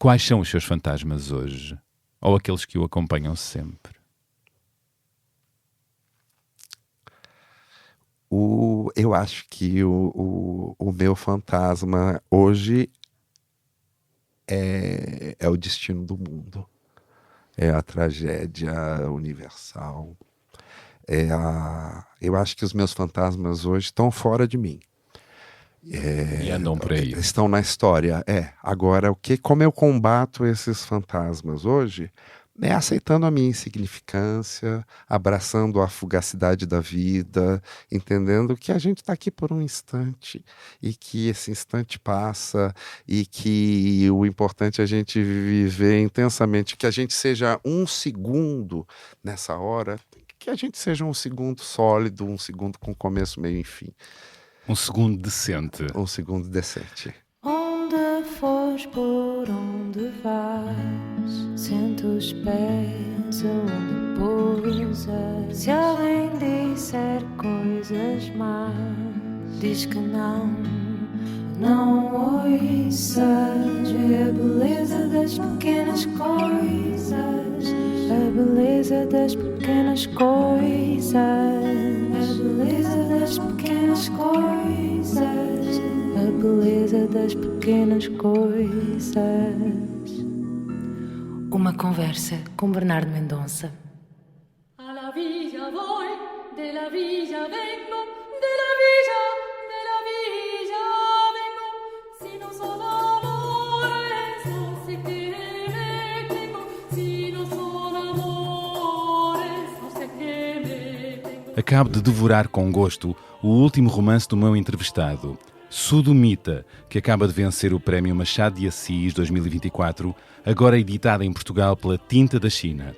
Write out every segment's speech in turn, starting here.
quais são os seus fantasmas hoje? Ou aqueles que o acompanham sempre? Eu acho que o meu fantasma hoje é o destino do mundo. É a tragédia universal. Eu acho que os meus fantasmas hoje estão fora de mim. E andam por aí. Estão na história. Agora, como eu combato esses fantasmas hoje? É aceitando a minha insignificância, abraçando a fugacidade da vida, entendendo que a gente está aqui por um instante e que esse instante passa e que o importante é a gente viver intensamente, que a gente seja um segundo nessa hora, que a gente seja um segundo sólido, um segundo com começo, meio e fim. Um segundo decente. Um segundo decente. Onde fores, por onde vais, sente os pés onde pousas. Se alguém disser coisas más, diz que não ouças. Vê a beleza das pequenas coisas, a beleza das pequenas coisas, a beleza das pequenas coisas, a beleza das pequenas coisas. Uma conversa com Bernardo Mendonça. A la villa voy, de la villa vengo, de la villa vengo. Si no son amores, no sé qué me tengo. Si no son amores, no sé qué me tengo. Acabo de devorar com gosto o último romance do meu entrevistado, Sodomita, que acaba de vencer o Prémio Machado de Assis 2024, agora editado em Portugal pela Tinta da China.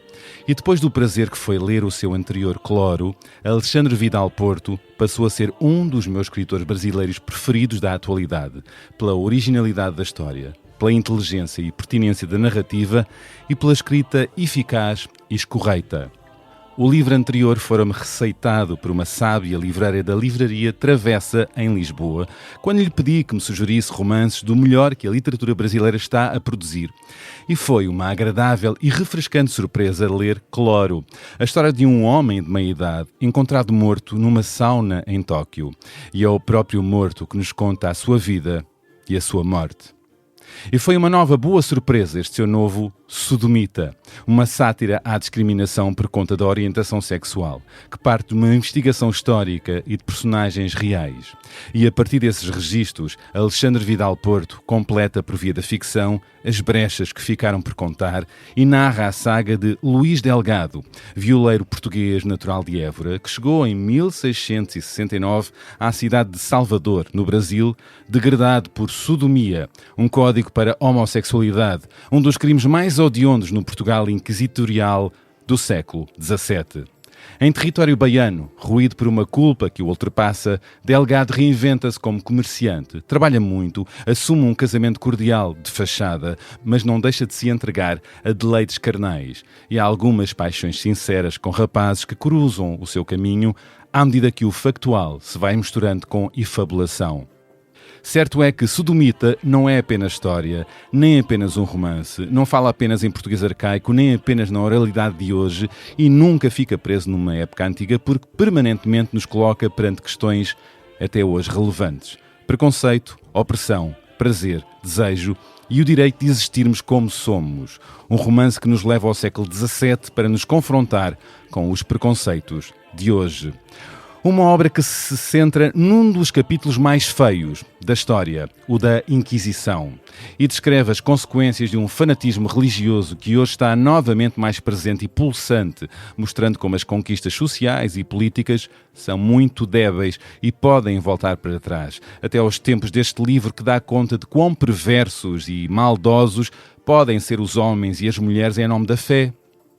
E depois do prazer que foi ler o seu anterior Cloro, Alexandre Vidal Porto passou a ser um dos meus escritores brasileiros preferidos da atualidade, pela originalidade da história, pela inteligência e pertinência da narrativa e pela escrita eficaz e escorreita. O livro anterior fora-me receitado por uma sábia livreira da livraria Travessa, em Lisboa, quando lhe pedi que me sugerisse romances do melhor que a literatura brasileira está a produzir. E foi uma agradável e refrescante surpresa ler Cloro, a história de um homem de meia-idade encontrado morto numa sauna em Tóquio. E é o próprio morto que nos conta a sua vida e a sua morte. E foi uma nova boa surpresa este seu novo Sodomita, uma sátira à discriminação por conta da orientação sexual, que parte de uma investigação histórica e de personagens reais. E a partir desses registros, Alexandre Vidal Porto completa por via da ficção as brechas que ficaram por contar e narra a saga de Luís Delgado, violeiro português natural de Évora, que chegou em 1669 à cidade de Salvador, no Brasil, degradado por sodomia, um código para homossexualidade, um dos crimes mais odiondos no Portugal inquisitorial do século XVII. Em território baiano, ruído por uma culpa que o ultrapassa, Delgado reinventa-se como comerciante, trabalha muito, assume um casamento cordial de fachada, mas não deixa de se entregar a deleites carnais e a algumas paixões sinceras com rapazes que cruzam o seu caminho à medida que o factual se vai misturando com efabulação. Certo é que Sodomita não é apenas história, nem apenas um romance, não fala apenas em português arcaico, nem apenas na oralidade de hoje e nunca fica preso numa época antiga porque permanentemente nos coloca perante questões até hoje relevantes. Preconceito, opressão, prazer, desejo e o direito de existirmos como somos. Um romance que nos leva ao século XVII para nos confrontar com os preconceitos de hoje. Uma obra que se centra num dos capítulos mais feios da história, o da Inquisição, e descreve as consequências de um fanatismo religioso que hoje está novamente mais presente e pulsante, mostrando como as conquistas sociais e políticas são muito débeis e podem voltar para trás, até aos tempos deste livro que dá conta de quão perversos e maldosos podem ser os homens e as mulheres em nome da fé,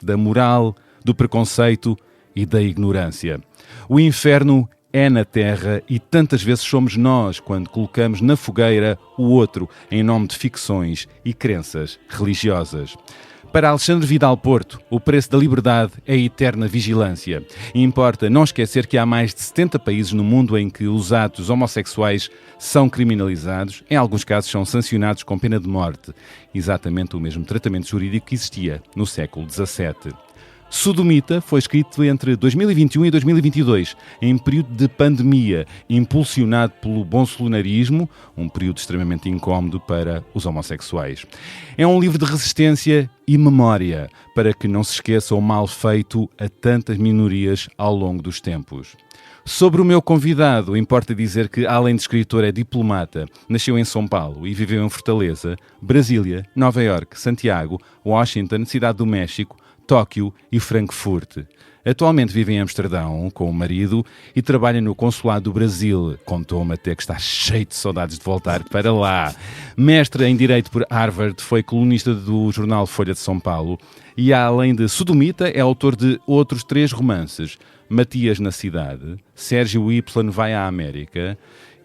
da moral, do preconceito e da ignorância. O inferno é na terra e tantas vezes somos nós quando colocamos na fogueira o outro em nome de ficções e crenças religiosas. Para Alexandre Vidal Porto, o preço da liberdade é a eterna vigilância. E importa não esquecer que há mais de 70 países no mundo em que os atos homossexuais são criminalizados, em alguns casos são sancionados com pena de morte. Exatamente o mesmo tratamento jurídico que existia no século XVII. Sodomita foi escrito entre 2021 e 2022, em período de pandemia, impulsionado pelo bolsonarismo, um período extremamente incómodo para os homossexuais. É um livro de resistência e memória, para que não se esqueça o mal feito a tantas minorias ao longo dos tempos. Sobre o meu convidado, importa dizer que, além de escritor, é diplomata. Nasceu em São Paulo e viveu em Fortaleza, Brasília, Nova Iorque, Santiago, Washington, Cidade do México, Tóquio e Frankfurt. Atualmente vive em Amsterdão com o marido e trabalha no Consulado do Brasil. Contou-me até que está cheio de saudades de voltar para lá. Mestre em Direito por Harvard, foi colunista do jornal Folha de São Paulo e, além de Sodomita, é autor de outros 3 romances: Matias na Cidade, Sérgio Y vai à América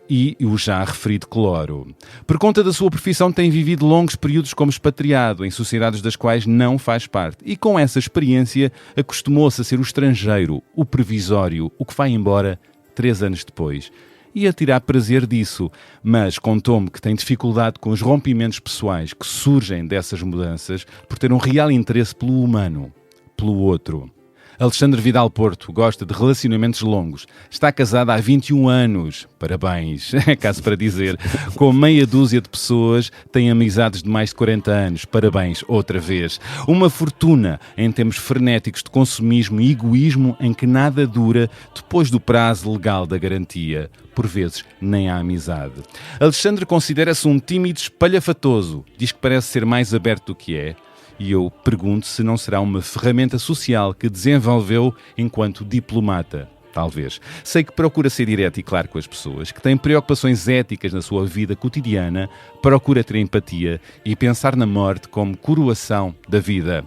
e o já referido Cloro. Por conta da sua profissão, tem vivido longos períodos como expatriado em sociedades das quais não faz parte. E com essa experiência, acostumou-se a ser o estrangeiro, o previsório, o que vai embora 3 anos depois. E a tirar prazer disso. Mas contou-me que tem dificuldade com os rompimentos pessoais que surgem dessas mudanças por ter um real interesse pelo humano, pelo outro. Alexandre Vidal Porto gosta de relacionamentos longos. Está casado há 21 anos. Parabéns, é caso para dizer. Com meia dúzia de pessoas, tem amizades de mais de 40 anos. Parabéns, outra vez. Uma fortuna em tempos frenéticos de consumismo e egoísmo em que nada dura depois do prazo legal da garantia. Por vezes, nem há amizade. Alexandre considera-se um tímido espalhafatoso. Diz que parece ser mais aberto do que é. E eu pergunto se não será uma ferramenta social que desenvolveu enquanto diplomata. Talvez. Sei que procura ser direto e claro com as pessoas, que tem preocupações éticas na sua vida cotidiana, procura ter empatia e pensar na morte como coroação da vida.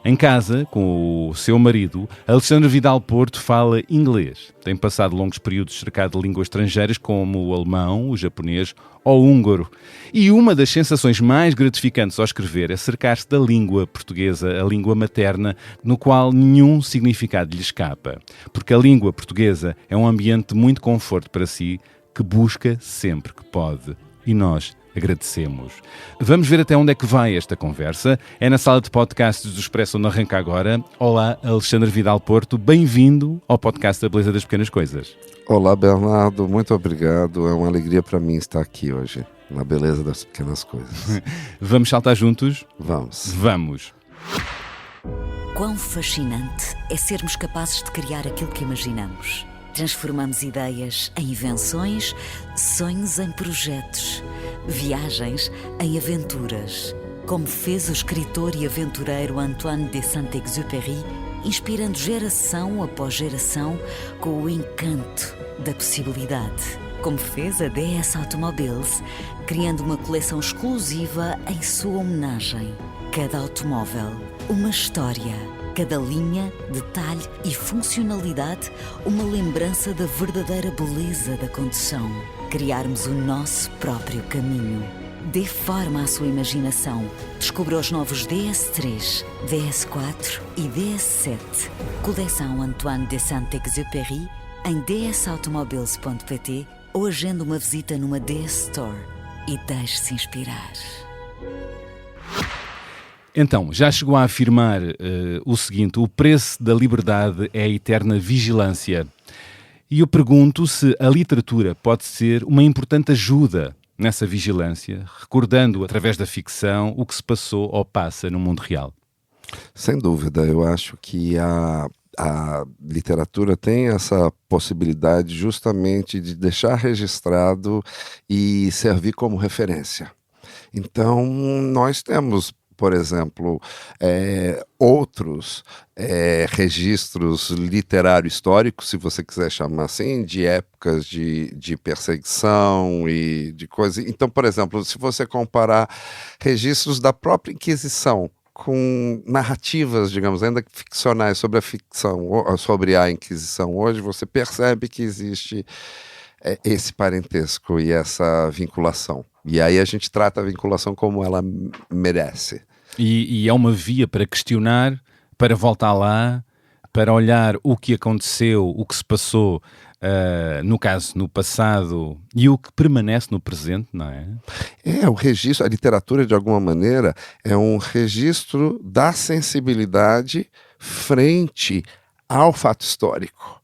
Em casa, com o seu marido, Alexandre Vidal Porto fala inglês. Tem passado longos períodos cercado de línguas estrangeiras como o alemão, o japonês ou o húngaro. E uma das sensações mais gratificantes ao escrever é cercar-se da língua portuguesa, a língua materna, no qual nenhum significado lhe escapa. Porque a língua portuguesa é um ambiente de muito conforto para si, que busca sempre que pode. E nós agradecemos. Vamos ver até onde é que vai esta conversa. É na sala de podcasts do Expresso onde arranca agora. Olá, Alexandre Vidal Porto. Bem-vindo ao podcast da Beleza das Pequenas Coisas. Olá, Bernardo. Muito obrigado. É uma alegria para mim estar aqui hoje, na Beleza das Pequenas Coisas. Vamos saltar juntos? Vamos. Vamos. Quão fascinante é sermos capazes de criar aquilo que imaginamos. Transformamos ideias em invenções, sonhos em projetos, viagens em aventuras. Como fez o escritor e aventureiro Antoine de Saint-Exupéry, inspirando geração após geração com o encanto da possibilidade. Como fez a DS Automobiles, criando uma coleção exclusiva em sua homenagem. Cada automóvel, uma história. Cada linha, detalhe e funcionalidade, uma lembrança da verdadeira beleza da condução. Criarmos o nosso próprio caminho. Dê forma à sua imaginação. Descubra os novos DS3, DS4 e DS7. Coleção Antoine de Saint-Exupéry em dsautomobiles.pt ou agende uma visita numa DS Store e deixe-se inspirar. Então, já chegou a afirmar o seguinte: o preço da liberdade é a eterna vigilância. E eu pergunto se a literatura pode ser uma importante ajuda nessa vigilância, recordando através da ficção o que se passou ou passa no mundo real. Sem dúvida, eu acho que a literatura tem essa possibilidade justamente de deixar registrado e servir como referência. Então, nós temos, por exemplo, outros registros literário-históricos, se você quiser chamar assim, de épocas de perseguição e de coisa. Então, por exemplo, se você comparar registros da própria Inquisição com narrativas, digamos, ainda ficcionais sobre a ficção, sobre a Inquisição hoje, você percebe que existe esse parentesco e essa vinculação. E aí a gente trata a vinculação como ela merece. E é uma via para questionar, para voltar lá, para olhar o que aconteceu, o que se passou, no caso, no passado, e o que permanece no presente, não é? O registro, a literatura, de alguma maneira, é um registro da sensibilidade frente ao fato histórico,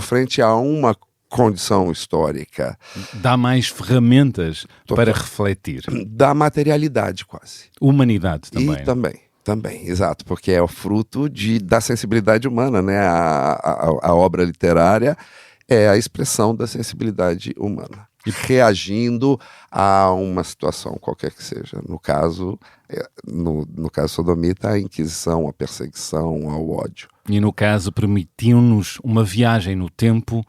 frente a uma condição histórica. Dá mais ferramentas para refletir. Da materialidade, quase. Humanidade também. E também, exato, porque é o fruto da sensibilidade humana, né? A obra literária é a expressão da sensibilidade humana, reagindo a uma situação qualquer que seja. No caso sodomita, a inquisição, a perseguição, ao ódio. E no caso permitiu-nos uma viagem no tempo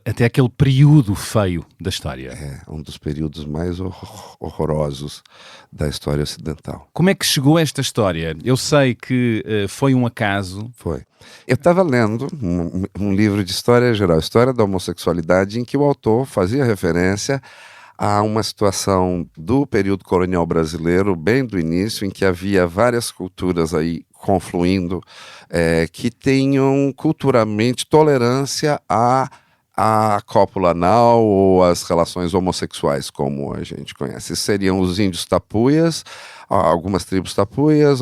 até aquele período feio da história. É um dos períodos mais horrorosos da história ocidental. Como é que chegou a esta história? Eu sei que foi um acaso. Foi. Eu estava lendo um livro de história geral, História da Homossexualidade, em que o autor fazia referência a uma situação do período colonial brasileiro, bem do início, em que havia várias culturas aí confluindo, que tenham culturalmente tolerância a cópula anal ou as relações homossexuais, como a gente conhece. Seriam os índios tapuias, algumas tribos tapuias,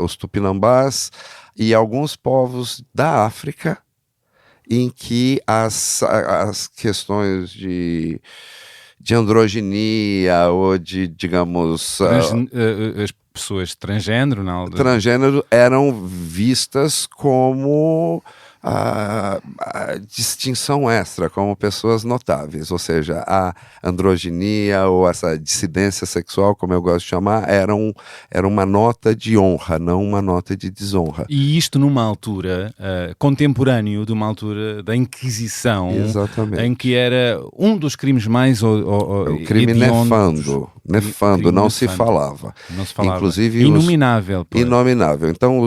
os tupinambás e alguns povos da África, em que as questões de androginia ou de, digamos... as pessoas transgênero, não? Transgênero eram vistas como a distinção extra, como pessoas notáveis, ou seja, a androginia ou essa dissidência sexual, como eu gosto de chamar, era uma nota de honra, não uma nota de desonra. E isto numa altura contemporâneo de uma altura da Inquisição. Exatamente. Em que era um dos crimes mais o crime nefando, não se falava. Não se falava. Inclusive inominável. Inominável. Então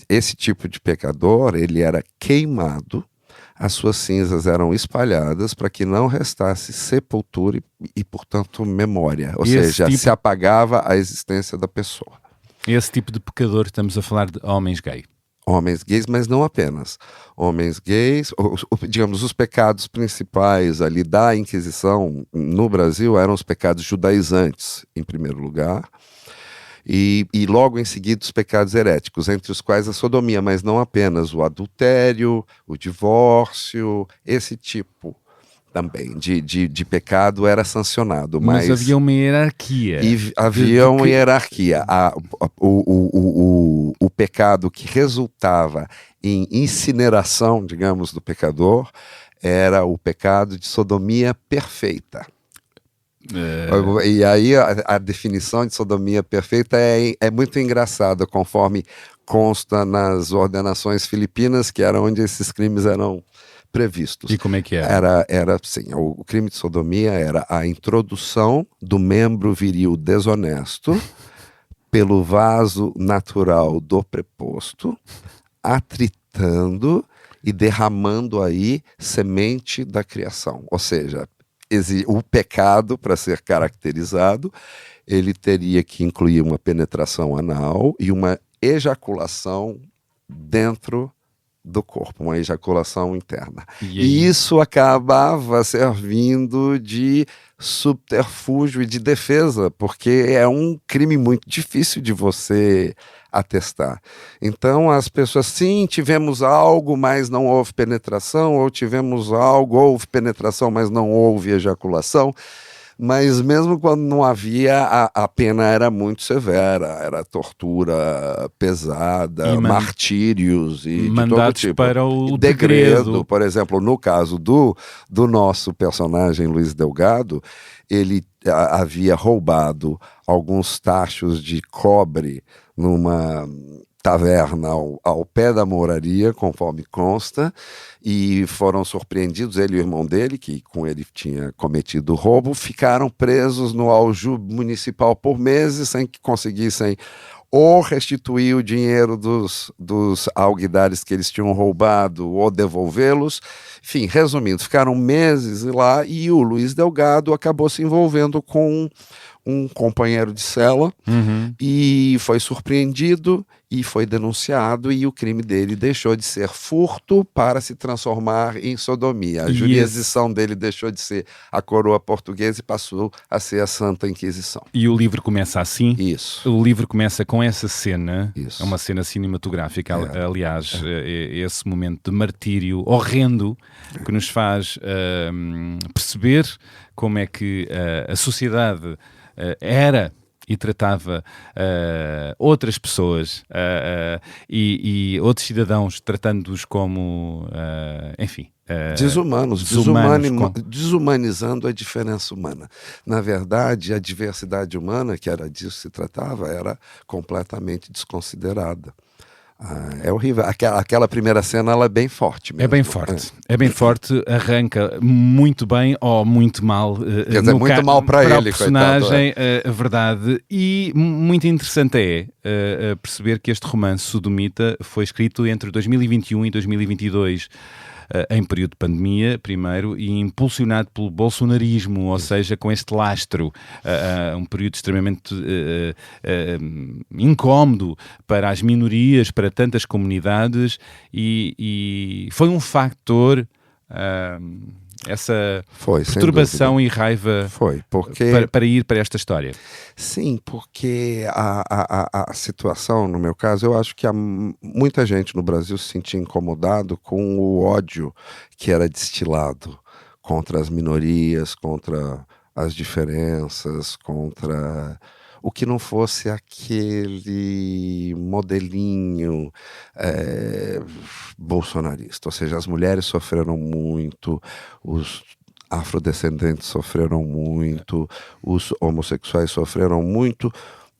esse tipo de pecador, ele era queimado, as suas cinzas eram espalhadas para que não restasse sepultura e, portanto, memória. Ou seja, se apagava a existência da pessoa. Esse tipo de pecador, estamos a falar de homens gays. Homens gays, mas não apenas. Homens gays, digamos, os pecados principais ali da Inquisição no Brasil eram os pecados judaizantes, em primeiro lugar. E logo em seguida os pecados heréticos, entre os quais a sodomia, mas não apenas, o adultério, o divórcio, esse tipo também de pecado era sancionado. Mas havia uma hierarquia. Havia uma hierarquia. O pecado que resultava em incineração, digamos, do pecador, era o pecado de sodomia perfeita. E aí a definição de sodomia perfeita é muito engraçada, conforme consta nas ordenações filipinas, que era onde esses crimes eram previstos. E como é que era? Era assim, o crime de sodomia era a introdução do membro viril desonesto pelo vaso natural do preposto, atritando e derramando aí semente da criação, ou seja, o pecado, para ser caracterizado, ele teria que incluir uma penetração anal e uma ejaculação dentro do corpo, uma ejaculação interna. E isso acabava servindo de subterfúgio e de defesa, porque é um crime muito difícil de você atestar. Então as pessoas, sim, tivemos algo, mas não houve penetração, ou tivemos algo, houve penetração, mas não houve ejaculação. Mas mesmo quando não havia, a pena era muito severa, era tortura pesada, martírios e mandados de todo tipo. Para o degredo. Por exemplo, no caso do nosso personagem Luiz Delgado, ele havia roubado alguns tachos de cobre numa taverna ao pé da moraria, conforme consta, e foram surpreendidos, ele e o irmão dele, que com ele tinha cometido o roubo, ficaram presos no aljube municipal por meses, sem que conseguissem ou restituir o dinheiro dos alguidares que eles tinham roubado, ou devolvê-los. Enfim, resumindo, ficaram meses lá e o Luiz Delgado acabou se envolvendo com um companheiro de cela e foi surpreendido e foi denunciado, e o crime dele deixou de ser furto para se transformar em sodomia. A jurisdição dele deixou de ser a coroa portuguesa e passou a ser a Santa Inquisição. E o livro começa assim? Isso. O livro começa com essa cena, Isso. é uma cena cinematográfica, aliás, esse momento de martírio horrendo que nos faz perceber como é que a sociedade era e tratava outras pessoas e outros cidadãos, tratando-os como, enfim... desumanizando a diferença humana. Na verdade, a diversidade humana, que era disso que se tratava, era completamente desconsiderada. É horrível. Aquela primeira cena, ela é bem forte mesmo. É bem forte, arranca muito bem ou muito mal. Quer dizer, muito mal para ele, o personagem, a verdade. E muito interessante é perceber que este romance sodomita foi escrito entre 2021 e 2022. Em período de pandemia, primeiro, e impulsionado pelo bolsonarismo, ou seja, com este lastro, um período extremamente incómodo para as minorias, para tantas comunidades, e foi um factor, essa perturbação e raiva para ir para esta história. Sim, porque a situação, no meu caso, eu acho que muita gente no Brasil se sentia incomodado com o ódio que era destilado contra as minorias, contra as diferenças, contra o que não fosse aquele modelinho bolsonarista. Ou seja, as mulheres sofreram muito, os afrodescendentes sofreram muito, os homossexuais sofreram muito,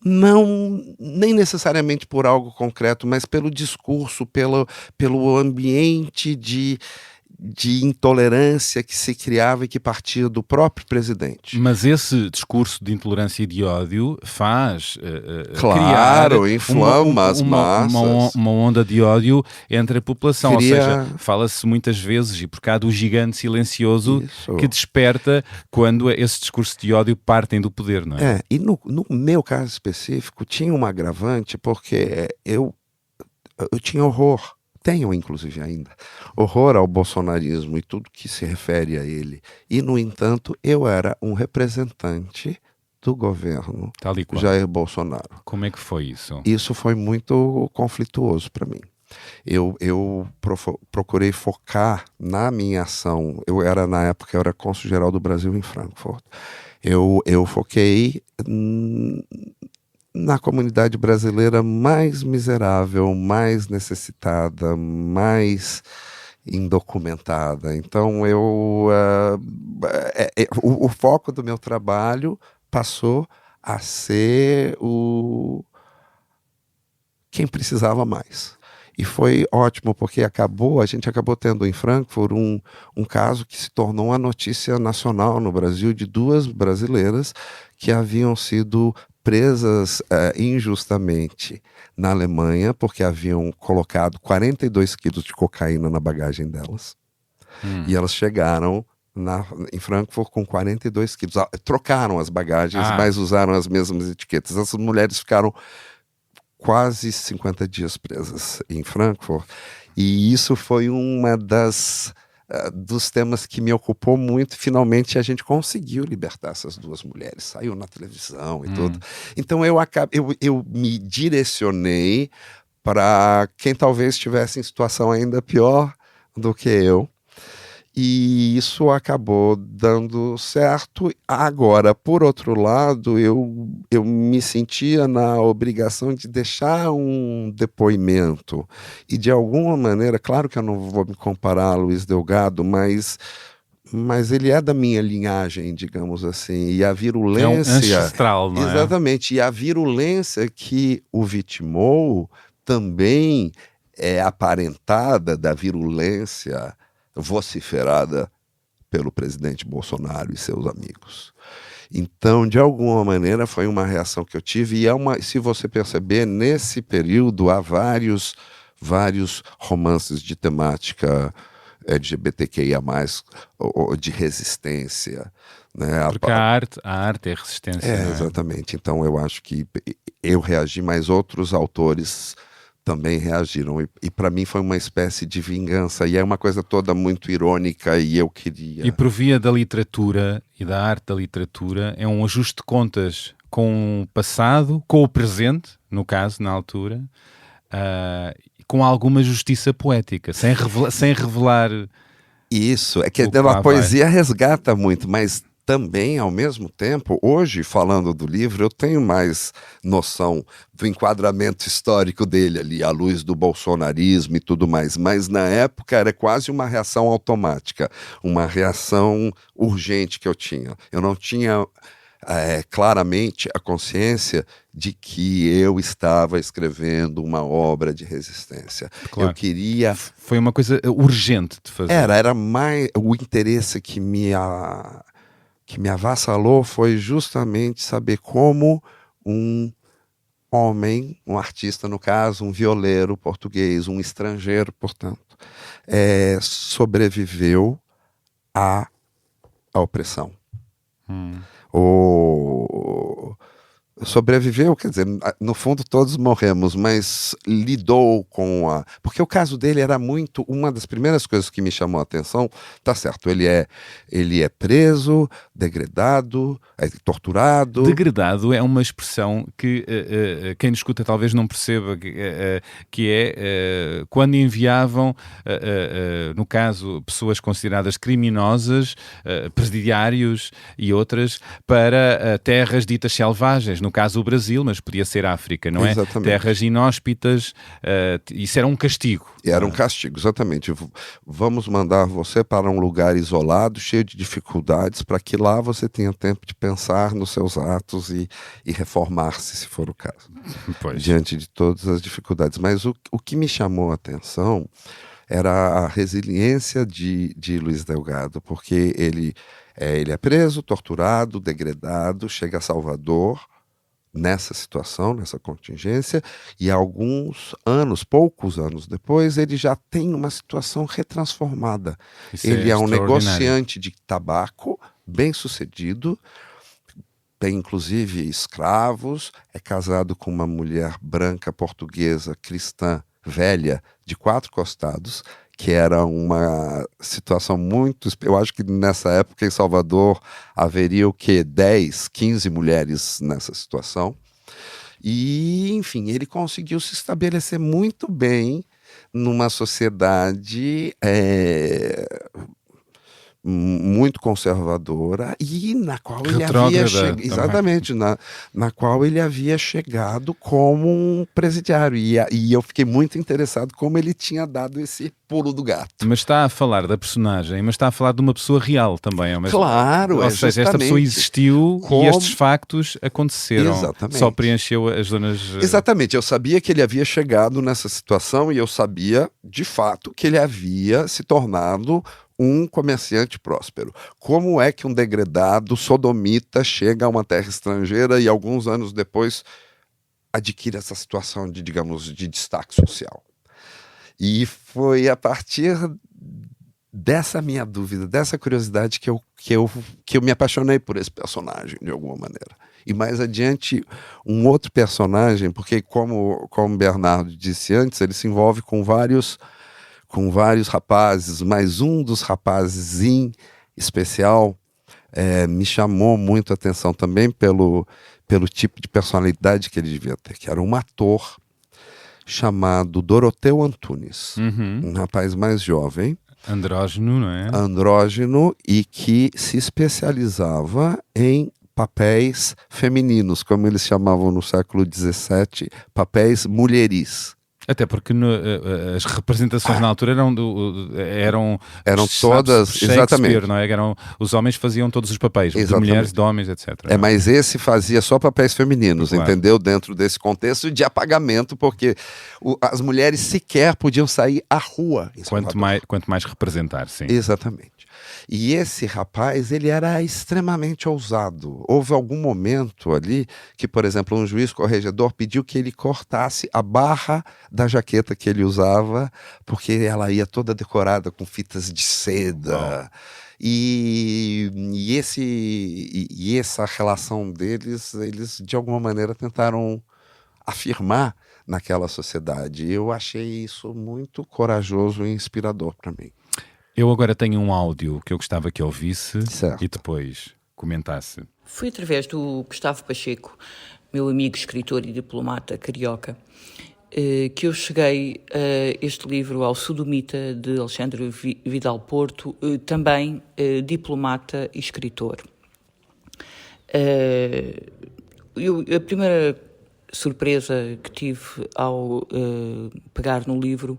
nem necessariamente por algo concreto, mas pelo discurso, pelo ambiente de intolerância que se criava e que partia do próprio presidente. Mas esse discurso de intolerância e de ódio faz inflama as massas. Uma onda de ódio entre a população. Ou seja, fala-se muitas vezes, e por cá, do gigante silencioso que desperta quando esse discurso de ódio partem do poder, não é? E no meu caso específico tinha um agravante, porque eu tinha horror. Tenho, inclusive, ainda horror ao bolsonarismo e tudo que se refere a ele. E, no entanto, eu era um representante do governo Jair Bolsonaro. Como é que foi isso? Isso foi muito conflituoso para mim. Eu procurei focar na minha ação. Na época, eu era cônsul-geral do Brasil em Frankfurt. Eu foquei na comunidade brasileira mais miserável, mais necessitada, mais indocumentada. Então, o foco do meu trabalho passou a ser quem precisava mais. E foi ótimo, porque a gente acabou tendo em Frankfurt um caso que se tornou uma notícia nacional no Brasil, de 2 brasileiras que haviam sido presas injustamente na Alemanha, porque haviam colocado 42 quilos de cocaína na bagagem delas. E elas chegaram em Frankfurt com 42 quilos. Trocaram as bagagens, mas usaram as mesmas etiquetas. Essas mulheres ficaram quase 50 dias presas em Frankfurt. E isso foi uma dos temas que me ocupou muito. Finalmente a gente conseguiu libertar essas 2 mulheres, saiu na televisão e tudo. Então eu me direcionei para quem talvez estivesse em situação ainda pior do que eu, e isso acabou dando certo. Agora, por outro lado, eu me sentia na obrigação de deixar um depoimento, e de alguma maneira, claro que eu não vou me comparar a Luiz Delgado, mas ele é da minha linhagem, digamos assim, e a virulência... É um ancestral, não é? Exatamente, e a virulência que o vitimou também é aparentada da virulência vociferada pelo presidente Bolsonaro e seus amigos. Então, de alguma maneira, foi uma reação que eu tive. E se você perceber, nesse período há vários romances de temática LGBTQIA+, ou de resistência. Né? Porque a arte é resistência. Não é? Exatamente. Então, eu acho que eu reagi, mas outros autores também reagiram. E para mim foi uma espécie de vingança. E é uma coisa toda muito irônica e eu queria... E por via da literatura e da arte da literatura, é um ajuste de contas com o passado, com o presente, no caso, na altura, com alguma justiça poética, sem revelar... Isso, é que a poesia resgata muito, mas... Também, ao mesmo tempo, hoje, falando do livro, eu tenho mais noção do enquadramento histórico dele ali, à luz do bolsonarismo e tudo mais. Mas, na época, era quase uma reação automática, uma reação urgente que eu tinha. Eu não tinha claramente a consciência de que eu estava escrevendo uma obra de resistência. Claro. Eu queria... Foi uma coisa urgente de fazer. Era mais o interesse que me avassalou foi justamente saber como um homem, um artista no caso, um violeiro português, um estrangeiro, portanto, sobreviveu à opressão. Sobreviveu, quer dizer, no fundo todos morremos, mas lidou com a... Porque o caso dele era muito... Uma das primeiras coisas que me chamou a atenção, tá certo, ele é preso, degradado, torturado... Degradado é uma expressão que quem nos escuta talvez não perceba, que é quando enviavam, no caso, pessoas consideradas criminosas, presidiários e outras, para terras ditas selvagens, no caso o Brasil, mas podia ser África, não é? Exatamente. Terras inóspitas, isso era um castigo. Era um castigo, exatamente. Vamos mandar você para um lugar isolado, cheio de dificuldades, para que lá você tenha tempo de pensar nos seus atos e reformar-se, se for o caso, diante de todas as dificuldades. Mas o que me chamou a atenção era a resiliência de Luiz Delgado, porque ele é preso, torturado, degradado, chega a Salvador, nessa situação, nessa contingência, e poucos anos depois, ele já tem uma situação retransformada. Ele é um negociante de tabaco, bem sucedido, tem inclusive escravos, é casado com uma mulher branca portuguesa, cristã, velha, de 4 costados, que era uma situação muito... Eu acho que nessa época em Salvador haveria o quê? 10, 15 mulheres nessa situação. E, enfim, ele conseguiu se estabelecer muito bem numa sociedade muito conservadora e na qual ele havia chegado, exatamente, na qual ele havia chegado como um presidiário, e eu fiquei muito interessado como ele tinha dado esse pulo do gato. Mas está a falar da personagem, mas está a falar de uma pessoa real também, claro, ou seja, esta pessoa existiu e estes factos aconteceram. Exatamente. Só preencheu as zonas... Exatamente, eu sabia que ele havia chegado nessa situação e eu sabia, de fato, que ele havia se tornado um comerciante próspero. Como é que um degradado sodomita chega a uma terra estrangeira e alguns anos depois adquire essa situação de, digamos, de destaque social? E foi a partir dessa minha dúvida, dessa curiosidade que eu me apaixonei por esse personagem, de alguma maneira. E mais adiante, um outro personagem, porque como o Bernardo disse antes, ele se envolve com vários rapazes, mas um dos rapazes em especial me chamou muito a atenção também pelo tipo de personalidade que ele devia ter, que era um ator chamado Doroteu Antunes, um rapaz mais jovem. Andrógeno, não é? Andrógeno, e que se especializava em papéis femininos, como eles chamavam no século XVII, papéis mulheris. Até porque as representações na altura eram todas, exatamente, não é? Os homens faziam todos os papéis, de mulheres, de homens, etc. Mas esse fazia só papéis femininos, claro. Entendeu? Dentro desse contexto de apagamento, porque as mulheres sequer podiam sair à rua. Quanto mais representar, sim. Exatamente. E esse rapaz, ele era extremamente ousado. Houve algum momento ali que, por exemplo, um juiz corregedor pediu que ele cortasse a barra da jaqueta que ele usava, porque ela ia toda decorada com fitas de seda. E essa relação deles, eles de alguma maneira tentaram afirmar naquela sociedade. Eu achei isso muito corajoso e inspirador para mim. Eu agora tenho um áudio que eu gostava que ouvisse Certo. e depois comentasse. Foi através do Gustavo Pacheco, meu amigo escritor e diplomata carioca, que eu cheguei a este livro, ao Sodomita, de Alexandre Vidal Porto, também diplomata e escritor. A primeira surpresa que tive ao pegar no livro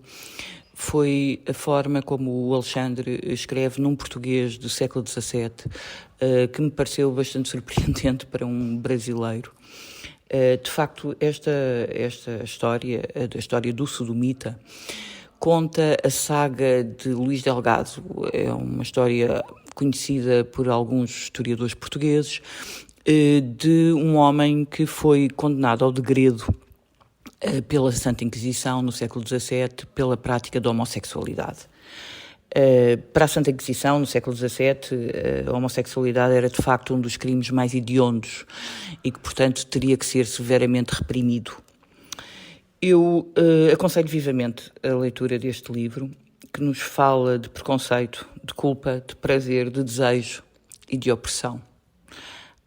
foi a forma como o Alexandre escreve num português do século XVII, que me pareceu bastante surpreendente para um brasileiro. De facto, esta história, a história do Sodomita, conta a saga de Luís Delgado. É uma história conhecida por alguns historiadores portugueses, de um homem que foi condenado ao degredo pela Santa Inquisição no século XVII pela prática da homossexualidade. Para a Santa Inquisição, no século XVII, a homossexualidade era de facto um dos crimes mais hediondos e que, portanto, teria que ser severamente reprimido. Eu aconselho vivamente a leitura deste livro, que nos fala de preconceito, de culpa, de prazer, de desejo e de opressão.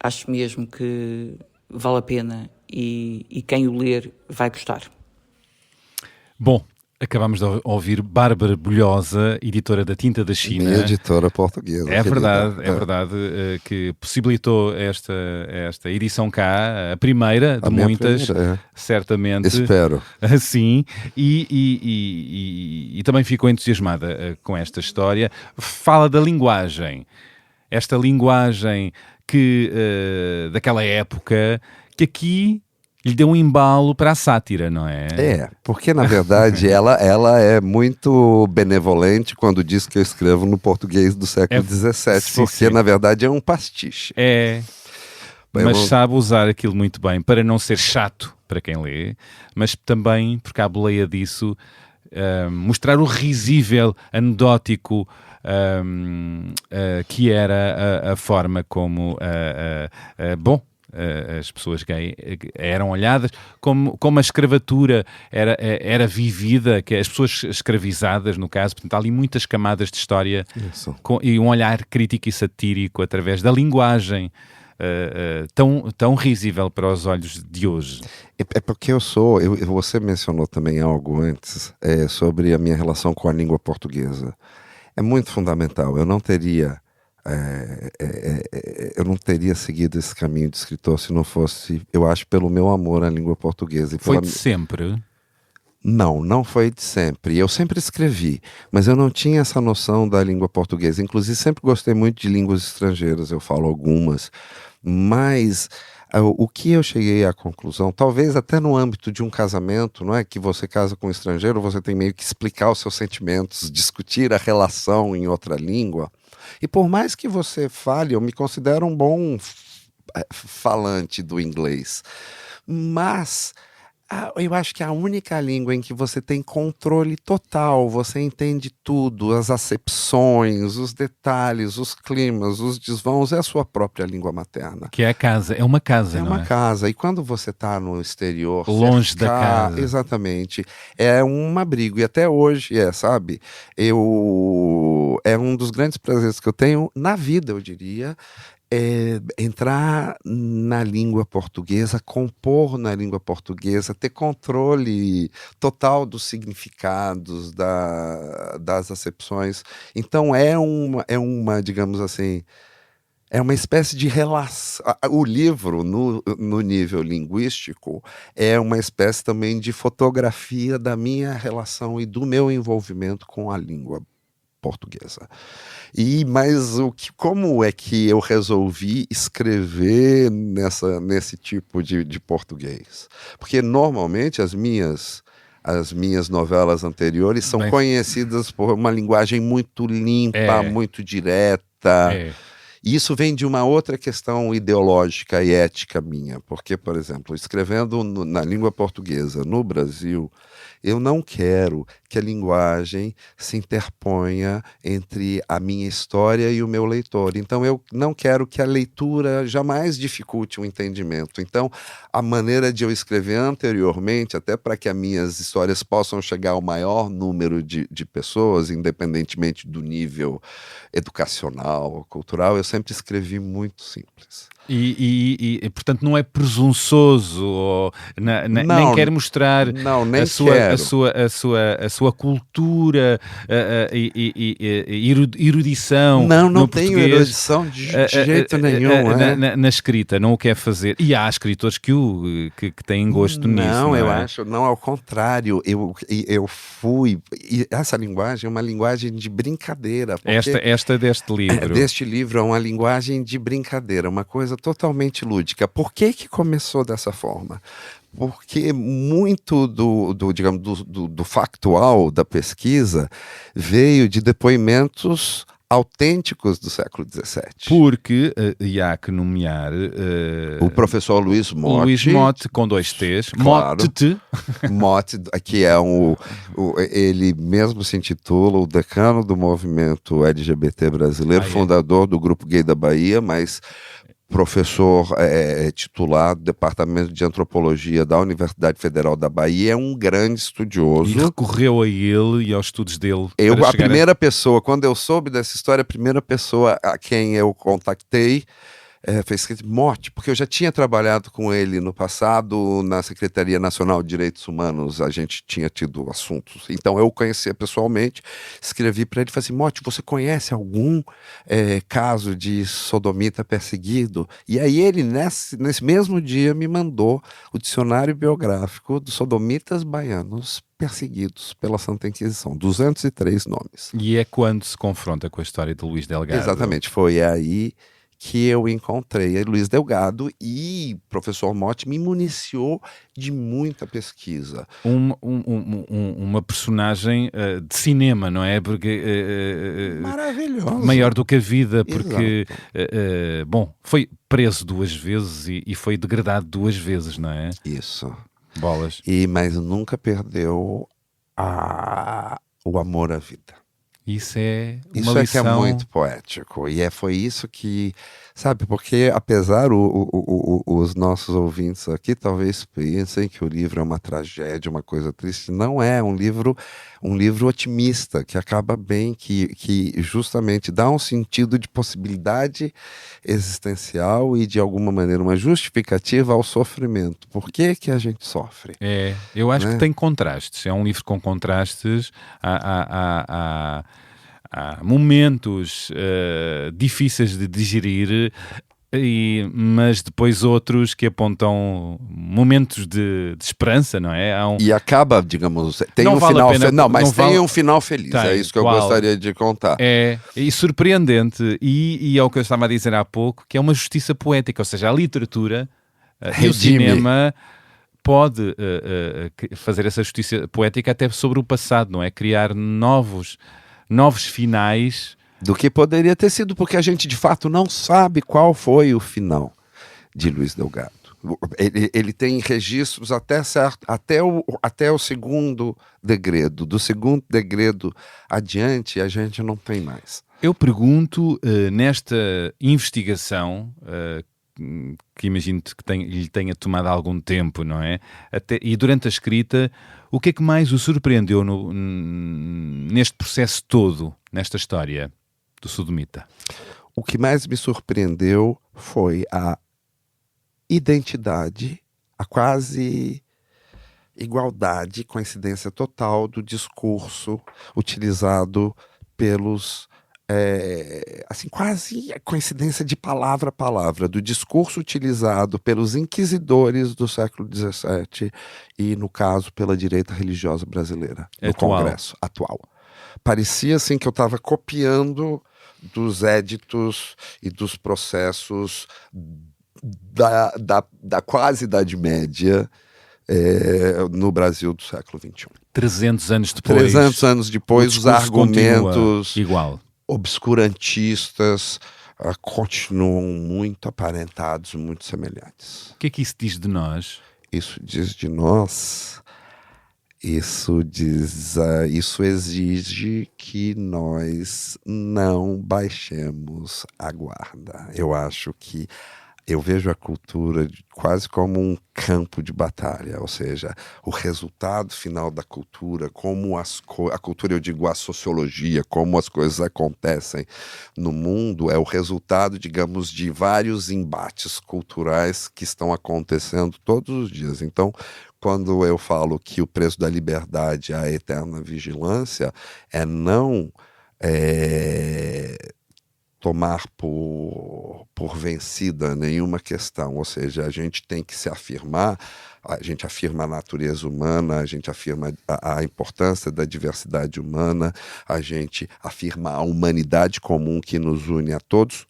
Acho mesmo que vale a pena e quem o ler vai gostar. Bom, acabamos de ouvir Bárbara Bulhosa, editora da Tinta da China. Minha editora portuguesa. É verdade que possibilitou esta edição cá, a primeira de muitas, primeira, certamente. Espero. Sim, e também ficou entusiasmada com esta história. Fala da linguagem, esta linguagem que daquela época, que aqui lhe deu um embalo para a sátira, não é? É, porque na verdade ela é muito benevolente quando diz que eu escrevo no português do século XVII, porque na verdade é um pastiche. É, mas sabe usar aquilo muito bem para não ser chato para quem lê, mas também, porque há boleia disso, mostrar o risível, anedótico, que era a forma como as pessoas gay eram olhadas, como a escravatura era vivida, que as pessoas escravizadas, no caso. Portanto, há ali muitas camadas de história e um olhar crítico e satírico através da linguagem tão risível para os olhos de hoje. É porque você mencionou também algo antes sobre a minha relação com a língua portuguesa. É muito fundamental. Eu não teria seguido esse caminho de escritor se não fosse, eu acho, pelo meu amor à língua portuguesa. E foi de sempre? Não foi de sempre. Eu sempre escrevi, mas eu não tinha essa noção da língua portuguesa. Inclusive, sempre gostei muito de línguas estrangeiras, eu falo algumas, mas o que eu cheguei à conclusão, talvez até no âmbito de um casamento, não é? Que você casa com um estrangeiro, você tem meio que explicar os seus sentimentos, discutir a relação em outra língua. E por mais que você fale, eu me considero um bom falante do inglês, mas eu acho que a única língua em que você tem controle total, você entende tudo, as acepções, os detalhes, os climas, os desvãos, é a sua própria língua materna. Que é a casa, é uma casa, não é? É uma casa, e quando você está no exterior... longe da casa. Exatamente. É um abrigo, e até hoje sabe? É um dos grandes prazeres que eu tenho na vida, eu diria, entrar na língua portuguesa, compor na língua portuguesa, ter controle total dos significados, das acepções. Então é uma, digamos assim, é uma espécie de relação. O livro, no nível linguístico, é uma espécie também de fotografia da minha relação e do meu envolvimento com a língua portuguesa. Mas como é que eu resolvi escrever nesse tipo de português? Porque normalmente as minhas as minhas novelas anteriores são Bem, conhecidas por uma linguagem muito limpa, muito direta. E isso vem de uma outra questão ideológica e ética minha, porque, por exemplo, escrevendo na língua portuguesa no Brasil, eu não quero que a linguagem se interponha entre a minha história e o meu leitor. Então, eu não quero que a leitura jamais dificulte o entendimento. Então, a maneira de eu escrever anteriormente, até para que as minhas histórias possam chegar ao maior número de pessoas, independentemente do nível educacional, cultural, eu sempre escrevi muito simples. E, portanto, não é presunçoso, ou nem quer mostrar a sua cultura e erudição. Não tenho erudição de jeito nenhum. Na escrita, não o quer fazer. E há escritores que têm gosto nisso. Não, eu acho, não, ao contrário. Eu fui. E essa linguagem é uma linguagem de brincadeira. Esta deste livro. Deste livro é uma linguagem de brincadeira, uma coisa totalmente lúdica. Por que começou dessa forma? Porque muito do factual da pesquisa veio de depoimentos autênticos do século XVII. Porque, e há que nomear... o professor Luiz Motti. Luís Motti, com 2 T's. Claro. Motti. Motti, que é ele mesmo se intitula o decano do movimento LGBT brasileiro, fundador do Grupo Gay da Bahia, mas professor titular do Departamento de Antropologia da Universidade Federal da Bahia, é um grande estudioso. E recorreu a ele e aos estudos dele. A primeira pessoa, quando eu soube dessa história, a primeira pessoa a quem eu contactei foi escrito Motti, porque eu já tinha trabalhado com ele no passado na Secretaria Nacional de Direitos Humanos, a gente tinha tido assuntos. Então eu o conhecia pessoalmente, escrevi para ele e falei assim: Motti, você conhece algum caso de sodomita perseguido? E aí ele, nesse mesmo dia, me mandou o dicionário biográfico dos sodomitas baianos perseguidos pela Santa Inquisição, 203 nomes. E é quando se confronta com a história de Luís Delgado. Exatamente, foi aí que eu encontrei Luís Delgado, e o professor Motti me municiou de muita pesquisa. Uma personagem de cinema, não é? Porque maravilhoso. Maior do que a vida, porque foi preso 2 vezes e foi degradado 2 vezes, não é? Isso. Bolas. Mas nunca perdeu o amor à vida. Isso é uma lição. Isso é que é muito poético. E foi isso que, sabe, porque apesar os nossos ouvintes aqui talvez pensem que o livro é uma tragédia, uma coisa triste, não é. Um livro otimista, que acaba bem, que justamente dá um sentido de possibilidade existencial e de alguma maneira uma justificativa ao sofrimento. Por que a gente sofre? Eu acho que tem contrastes. É um livro com contrastes. Há momentos difíceis de digerir, mas depois outros que apontam momentos de esperança, não é? E acaba, digamos, tem um final feliz. Não, mas tem um final feliz, é isso que eu gostaria de contar. E surpreendente, e é o que eu estava a dizer há pouco, que é uma justiça poética, ou seja, a literatura e o cinema pode fazer essa justiça poética até sobre o passado, não é? Criar novos finais do que poderia ter sido, porque a gente de fato não sabe qual foi o final de Luís Delgado. Ele tem registros até o segundo degredo. Do segundo degredo adiante a gente não tem mais. Eu pergunto, nesta investigação, que imagino que lhe tenha tomado algum tempo, não é? E durante a escrita, o que é que mais o surpreendeu neste processo todo, nesta história do sodomita? O que mais me surpreendeu foi a identidade, a quase igualdade, coincidência total do discurso utilizado pelos... quase a coincidência de palavra a palavra, do discurso utilizado pelos inquisidores do século XVII e, no caso, pela direita religiosa brasileira, no Congresso atual. Parecia assim que eu estava copiando dos éditos e dos processos da quase Idade Média no Brasil do século XXI. 300 anos depois. 300 anos depois, os argumentos igual. obscurantistas continuam muito aparentados, muito semelhantes. O que é que isso diz de nós? Isso diz de nós, isso exige que nós não baixemos a guarda. Eu vejo a cultura quase como um campo de batalha, ou seja, o resultado final da cultura, como a cultura, eu digo a sociologia, como as coisas acontecem no mundo, é o resultado, digamos, de vários embates culturais que estão acontecendo todos os dias. Então, quando eu falo que o preço da liberdade é a eterna vigilância, é não tomar por vencida nenhuma questão, ou seja, a gente tem que se afirmar, a gente afirma a natureza humana, a gente afirma a importância da diversidade humana, a gente afirma a humanidade comum que nos une a todos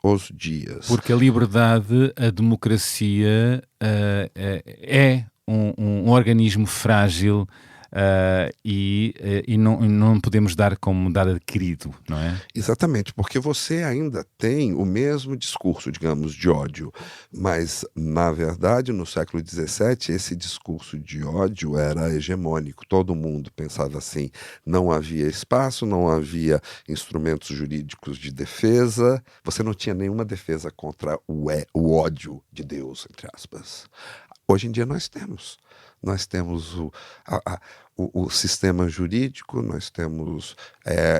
os dias. Porque a liberdade, a democracia é um organismo frágil, e não podemos dar como dado adquirido, não é? Exatamente, porque você ainda tem o mesmo discurso, digamos, de ódio, mas, na verdade, no século XVII, esse discurso de ódio era hegemônico, todo mundo pensava assim, não havia espaço, não havia instrumentos jurídicos de defesa, você não tinha nenhuma defesa contra o ódio de Deus, entre aspas. Hoje em dia nós temos o sistema jurídico, nós temos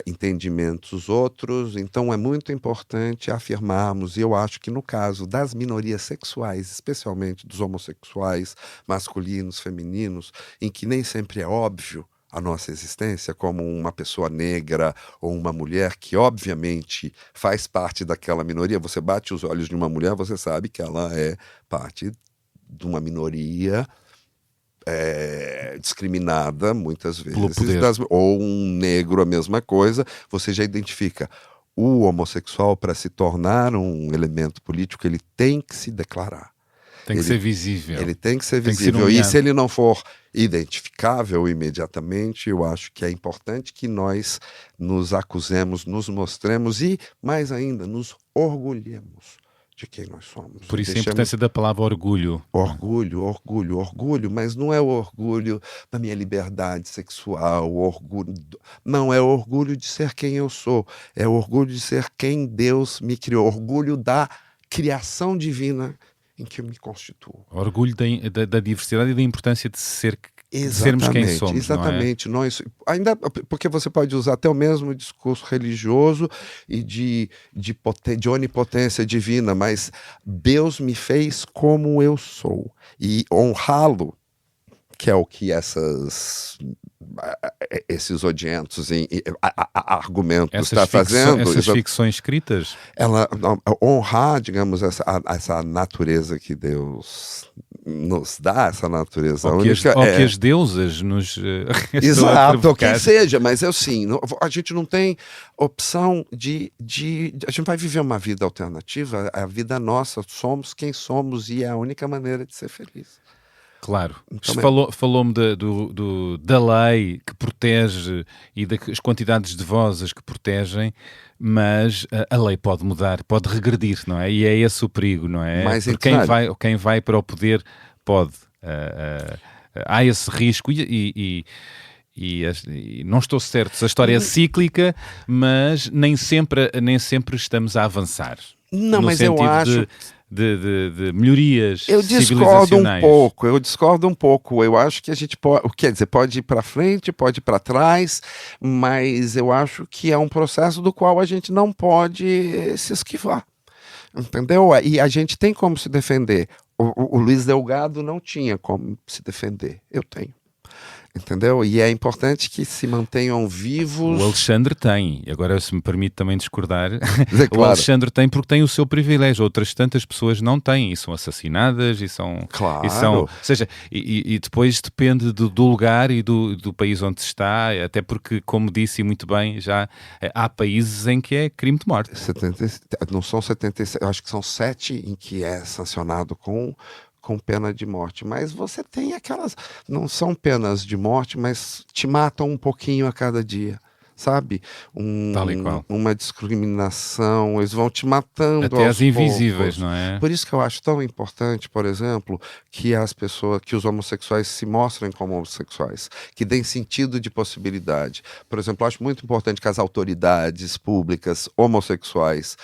entendimentos outros, então é muito importante afirmarmos, e eu acho que no caso das minorias sexuais, especialmente dos homossexuais, masculinos, femininos, em que nem sempre é óbvio a nossa existência, como uma pessoa negra ou uma mulher que obviamente faz parte daquela minoria, você bate os olhos de uma mulher, você sabe que ela é parte de uma minoria discriminada muitas vezes, ou um negro, a mesma coisa, você já identifica. O homossexual, para se tornar um elemento político, ele tem que se declarar. Tem que ser visível. Ele tem que ser visível. E se ele não for identificável imediatamente, eu acho que é importante que nós nos acusemos, nos mostremos e, mais ainda, nos orgulhemos de quem nós somos. Por isso a importância da palavra orgulho. Orgulho, mas não é o orgulho da minha liberdade sexual, não, é o orgulho de ser quem eu sou, é o orgulho de ser quem Deus me criou, orgulho da criação divina em que eu me constituo. Orgulho da diversidade e da importância de sermos quem somos. Exatamente. Não é? Nós, ainda, porque você pode usar até o mesmo discurso religioso e de onipotência divina, mas Deus me fez como eu sou. E honrá-lo, que é o que esses odientos argumentos está fazendo. Essas ficções escritas? Honrar, digamos, essa natureza que Deus nos dá, essa natureza única. Ou que as deusas nos exato, ou quem seja, mas assim, a gente não tem opção a gente vai viver uma vida alternativa, a vida nossa, somos quem somos e é a única maneira de ser feliz. Claro. Falou-me da lei que protege e das quantidades de vozes que protegem, mas a lei pode mudar, pode regredir, não é? E é esse o perigo, não é? Mas porque quem vai para o poder pode. Há esse risco e não estou certo se a história é cíclica, mas nem sempre estamos a avançar. Não, mas eu acho... De melhorias eu discordo um pouco. Eu acho que a gente pode ir para frente, pode ir para trás, mas eu acho que é um processo do qual a gente não pode se esquivar. Entendeu? E a gente tem como se defender. O Luiz Delgado não tinha como se defender. Eu tenho. Entendeu? E é importante que se mantenham vivos. O Alexandre tem, agora se me permite também discordar, claro. O Alexandre tem porque tem o seu privilégio, outras tantas pessoas não têm e são assassinadas e são... Claro. Ou seja, e depois depende do lugar e do país onde se está, até porque, como disse muito bem, já há países em que é crime de morte. Não são 77, acho que são 7 em que é sancionado com com pena de morte. Mas você tem aquelas... Não são penas de morte, mas te matam um pouquinho a cada dia. Sabe? Tal e qual. Uma discriminação, eles vão te matando Até aos as invisíveis, poucos. não é? Por isso que eu acho tão importante, por exemplo, que que os homossexuais se mostrem como homossexuais, que deem sentido de possibilidade. Por exemplo, eu acho muito importante que as autoridades públicas homossexuais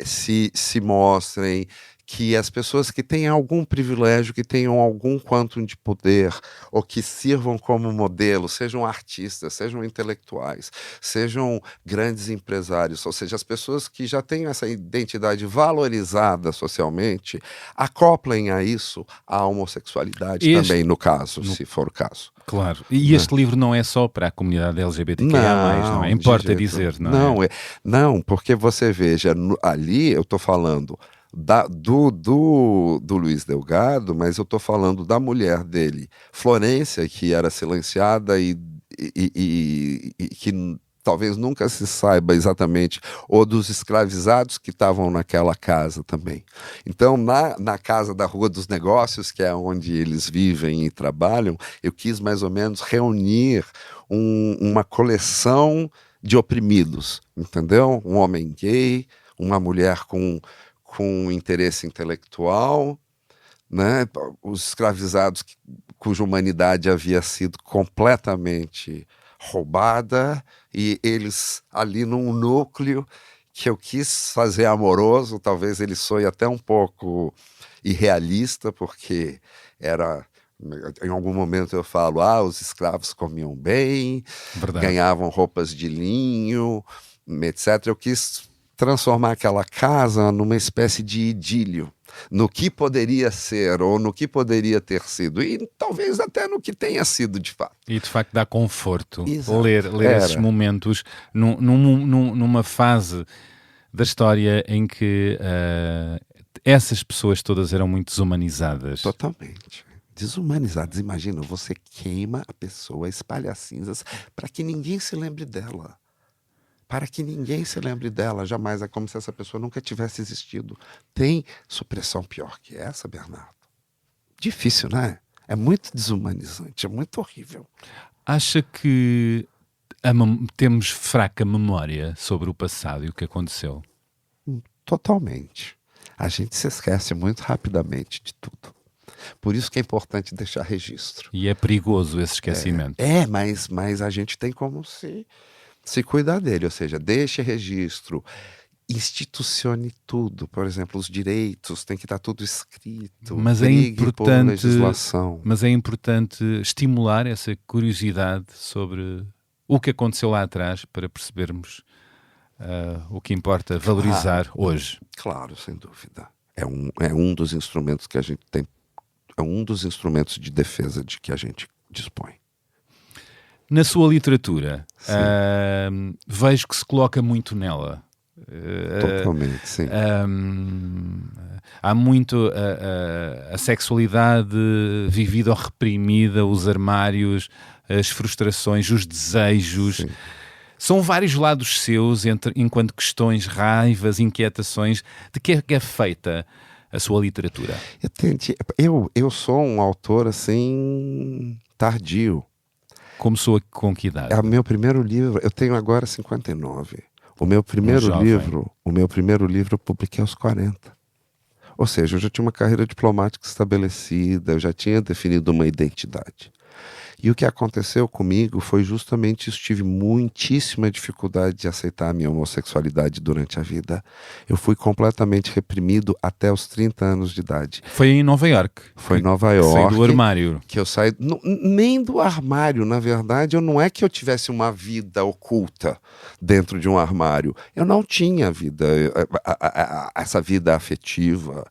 se mostrem, que as pessoas que têm algum privilégio, que tenham algum quantum de poder, ou que sirvam como modelo, sejam artistas, sejam intelectuais, sejam grandes empresários, ou seja, as pessoas que já têm essa identidade valorizada socialmente, acoplem a isso a homossexualidade também, no caso, se for o caso. Claro. E este livro não é só para a comunidade LGBTQIA+, não é? Importa dizer, não é? Não, porque você veja, ali eu estou falando do Luiz Delgado, mas eu estou falando da mulher dele, Florência, que era silenciada e que talvez nunca se saiba exatamente, ou dos escravizados que estavam naquela casa também. Então, na casa da Rua dos Negócios, que é onde eles vivem e trabalham, eu quis mais ou menos reunir uma coleção de oprimidos, entendeu? Um homem gay, uma mulher com interesse intelectual, né? Os escravizados cuja humanidade havia sido completamente roubada, e eles ali num núcleo que eu quis fazer amoroso, talvez ele soe até um pouco irrealista, porque em algum momento eu falo, os escravos comiam bem, Verdade. Ganhavam roupas de linho, etc. Eu quis transformar aquela casa numa espécie de idílio, no que poderia ser ou no que poderia ter sido, e talvez até no que tenha sido de fato. E de facto dá conforto. Exato. ler esses momentos numa fase da história em que essas pessoas todas eram muito desumanizadas. Totalmente. Desumanizadas. Imagina, você queima a pessoa, espalha cinzas para que ninguém se lembre dela. Para que ninguém se lembre dela, jamais. É como se essa pessoa nunca tivesse existido. Tem supressão pior que essa, Bernardo? Difícil, né? É muito desumanizante, é muito horrível. Acha que temos fraca memória sobre o passado e o que aconteceu? Totalmente. A gente se esquece muito rapidamente de tudo. Por isso que é importante deixar registro. E é perigoso esse esquecimento. Mas a gente tem como se cuidar dele, ou seja, deixe registro, institucione tudo. Por exemplo, os direitos, tem que estar tudo escrito. Mas por legislação. Mas é importante estimular essa curiosidade sobre o que aconteceu lá atrás para percebermos o que importa valorizar hoje. Claro, sem dúvida. É um dos instrumentos que a gente tem, é um dos instrumentos de defesa de que a gente dispõe. Na sua literatura, vejo que se coloca muito nela. Totalmente, sim. Há muito a sexualidade vivida ou reprimida, os armários, as frustrações, os desejos. Sim. São vários lados seus, enquanto questões, raivas, inquietações. De que é feita a sua literatura? Eu sou um autor assim tardio. Começou com que idade? É o meu primeiro livro, eu tenho agora 59. O meu primeiro livro eu publiquei aos 40. Ou seja, eu já tinha uma carreira diplomática estabelecida, eu já tinha definido uma identidade. E o que aconteceu comigo foi justamente isso. Tive muitíssima dificuldade de aceitar a minha homossexualidade durante a vida. Eu fui completamente reprimido até os 30 anos de idade. Foi em Nova Iorque. Foi em Nova Iorque. Saiu do armário. Que eu saí... Nem do armário, na verdade. Não é que eu tivesse uma vida oculta dentro de um armário. Eu não tinha vida, essa vida afetiva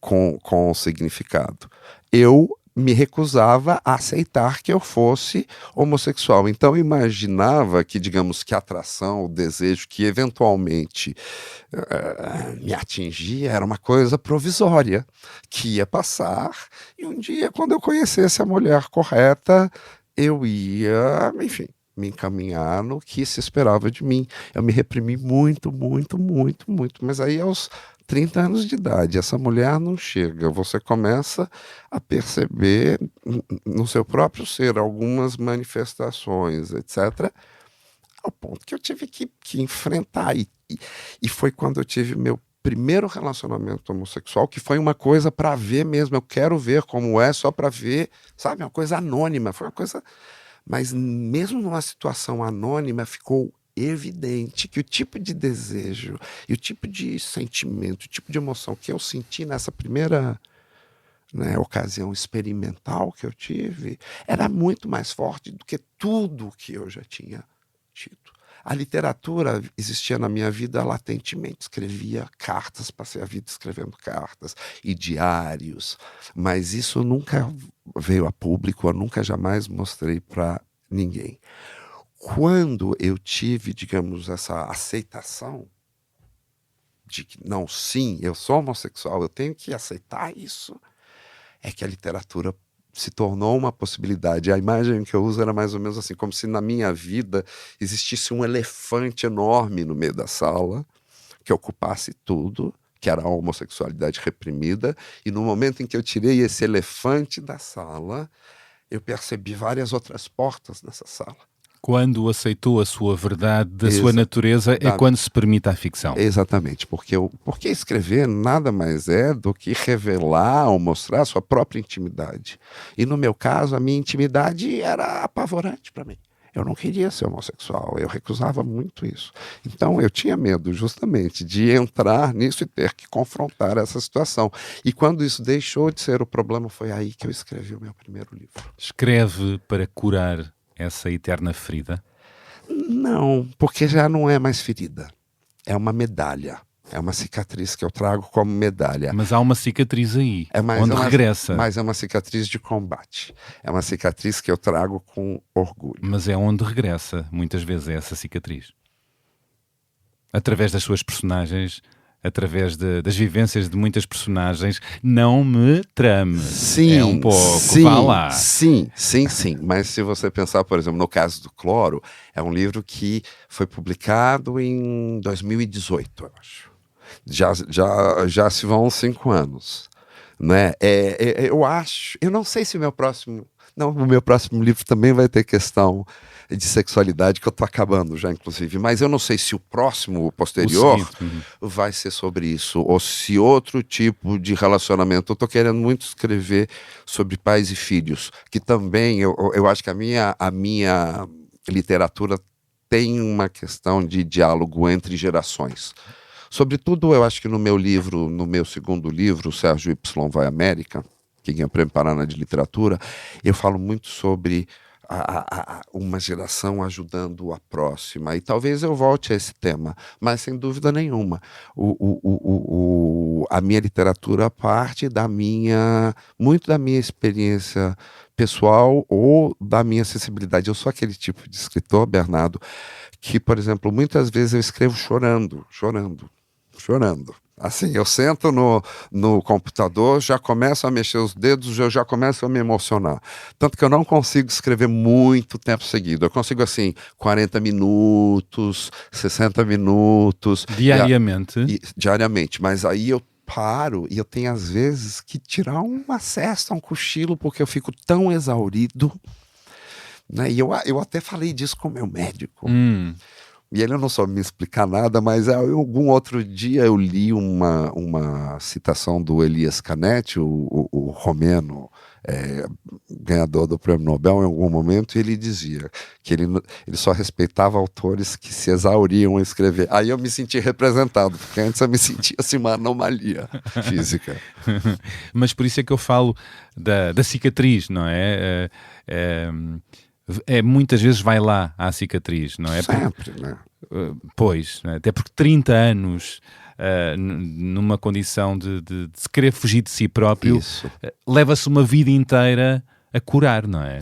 com significado. Eu me recusava a aceitar que eu fosse homossexual. Então eu imaginava que, digamos, que a atração, o desejo que eventualmente me atingia era uma coisa provisória, que ia passar, e um dia, quando eu conhecesse a mulher correta, eu ia, enfim, me encaminhar no que se esperava de mim. Eu me reprimi muito, muito, muito, muito. Mas aí aos 30 anos de idade, essa mulher não chega. Você começa a perceber no seu próprio ser algumas manifestações, etc., ao ponto que eu tive que enfrentar. E foi quando eu tive meu primeiro relacionamento homossexual, que foi uma coisa para ver mesmo. Eu quero ver como é, só para ver, sabe? Uma coisa anônima. Foi uma coisa... Mas mesmo numa situação anônima, ficou evidente que o tipo de desejo e o tipo de sentimento, o tipo de emoção que eu senti nessa primeira, né, ocasião experimental que eu tive, era muito mais forte do que tudo que eu já tinha tido. A literatura existia na minha vida latentemente. Escrevia cartas, passei a vida escrevendo cartas e diários, mas isso nunca veio a público, eu nunca jamais mostrei para ninguém. Quando eu tive, digamos, essa aceitação de que, não, sim, eu sou homossexual, eu tenho que aceitar isso, é que a literatura se tornou uma possibilidade. A imagem que eu uso era mais ou menos assim, como se na minha vida existisse um elefante enorme no meio da sala, que ocupasse tudo, que era a homossexualidade reprimida, e no momento em que eu tirei esse elefante da sala, eu percebi várias outras portas nessa sala. Quando aceitou a sua verdade, da sua natureza, é quando se permite a ficção. Exatamente, porque escrever nada mais é do que revelar ou mostrar a sua própria intimidade. E no meu caso, a minha intimidade era apavorante para mim. Eu não queria ser homossexual, eu recusava muito isso. Então eu tinha medo justamente de entrar nisso e ter que confrontar essa situação. E quando isso deixou de ser o problema, foi aí que eu escrevi o meu primeiro livro. Escreve para curar essa eterna ferida? Não, porque já não é mais ferida. É uma medalha. É uma cicatriz que eu trago como medalha. Mas há uma cicatriz aí, onde regressa. Mas é uma cicatriz de combate. É uma cicatriz que eu trago com orgulho. Mas é onde regressa, muitas vezes, essa cicatriz. Através das suas personagens, através das vivências de muitas personagens. Não me trame. Sim, é um pouco, sim, vá lá. Sim. Mas se você pensar, por exemplo, no caso do Cloro, é um livro que foi publicado em 2018, eu acho. Já se vão 5 anos, né? Eu não sei se o meu próximo livro também vai ter questão de sexualidade, que eu tô acabando já, inclusive, mas eu não sei se o próximo, o posterior, vai ser sobre isso, ou se outro tipo de relacionamento. Eu tô querendo muito escrever sobre pais e filhos, que também, eu acho que a minha literatura tem uma questão de diálogo entre gerações. Sobretudo, eu acho que no meu segundo livro, Sérgio Y Vai América, que ganha Prêmio Paraná de Literatura, eu falo muito sobre uma geração ajudando a próxima. E talvez eu volte a esse tema, mas sem dúvida nenhuma. A minha literatura parte muito da minha experiência pessoal ou da minha sensibilidade. Eu sou aquele tipo de escritor, Bernardo, que, por exemplo, muitas vezes eu escrevo chorando. Assim, eu sento no computador, já começo a mexer os dedos, eu já começo a me emocionar. Tanto que eu não consigo escrever muito tempo seguido. Eu consigo, assim, 40 minutos, 60 minutos. Diariamente? Diariamente, mas aí eu paro e eu tenho, às vezes, que tirar uma cesta, um cochilo, porque eu fico tão exaurido. Né? E eu até falei disso com o meu médico. E ele não soube me explicar nada, mas algum outro dia eu li uma citação do Elias Canetti, o romeno, ganhador do Prêmio Nobel em algum momento, e ele dizia que ele só respeitava autores que se exauriam a escrever. Aí eu me senti representado, porque antes eu me sentia assim uma anomalia física. Mas por isso é que eu falo da cicatriz, não é? Muitas vezes vai lá à cicatriz, não é? Sempre, né? Pois, até porque 30 anos numa condição de se querer fugir de si próprio, leva-se uma vida inteira a curar, não é?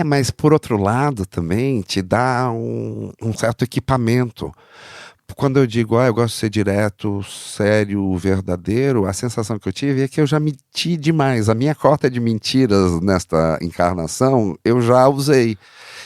Mas por outro lado também te dá um certo equipamento. Quando eu digo, eu gosto de ser direto, sério, verdadeiro, a sensação que eu tive é que eu já menti demais. A minha cota de mentiras nesta encarnação, eu já usei.